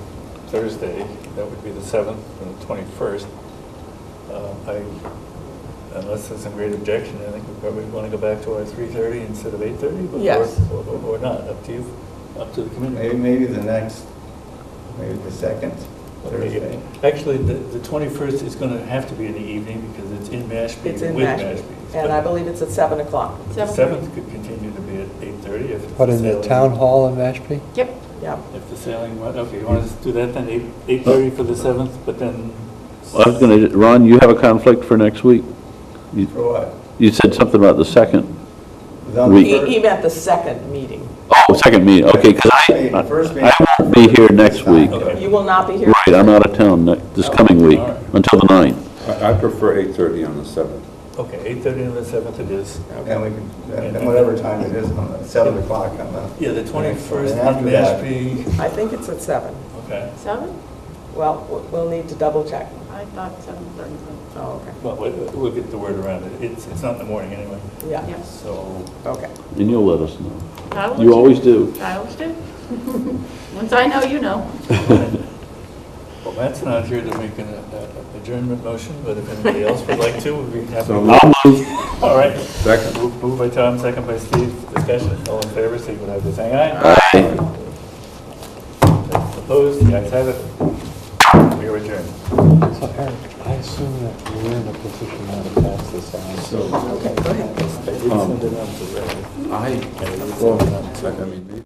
Thursday. That would be the 7th and the 21st. Unless there's some great objection, I think we probably want to go back to our 3:30 instead of 8:30. Yes. Or not, up to you, up to the committee. maybe the second Thursday. Actually, the 21st is going to have to be in the evening because it's in Mashpee. It's in with Mashpee. Mashpee. And I believe it's at 7 o'clock. The 7th could continue to be at 8:30 if it's But in the sailing- town hall in Mashpee? Yeah. If the sailing, okay, you want to do that then, 8:30 for the 7th, but then... I was going to, Ron, you have a conflict for next week? For what? You said something about the second. Was on the Week. first- He meant the second meeting. Oh, second meeting, okay, because The first meeting- I won't be here next week. Okay. You will not be here. Right, I'm out of town this coming week, All right. until the 9th. I prefer 8:30 on the 7th. Okay, 8:30 on the 7th it is. And we can, and whatever time it is, on the 7 o'clock on the. Yeah, the 21st And in after that- Mashpee. I think it's at 7. Okay, 7? Well, we'll need to double check. I thought 7:30. Oh, okay. well, we'll get the word around it. It's not in the morning anyway, Yeah, Yes. so... okay. And you'll let us know. I will You let always do. I always do. Once I know, you know. Well, Matt's not here to make an adjournment motion, but if anybody else would like to, we'd be happy. So I'll move. All right. Second. Moved by Tom, second by Steve. Discussion, all in favor, signify by saying aye. Aye. Opposed, the ayes have it. We are adjourned. So Eric, I assume that we're in a position now to pass this on. So, Okay, go ahead. I did send it out to Ray. I, And it was well, sent out to- I mean, maybe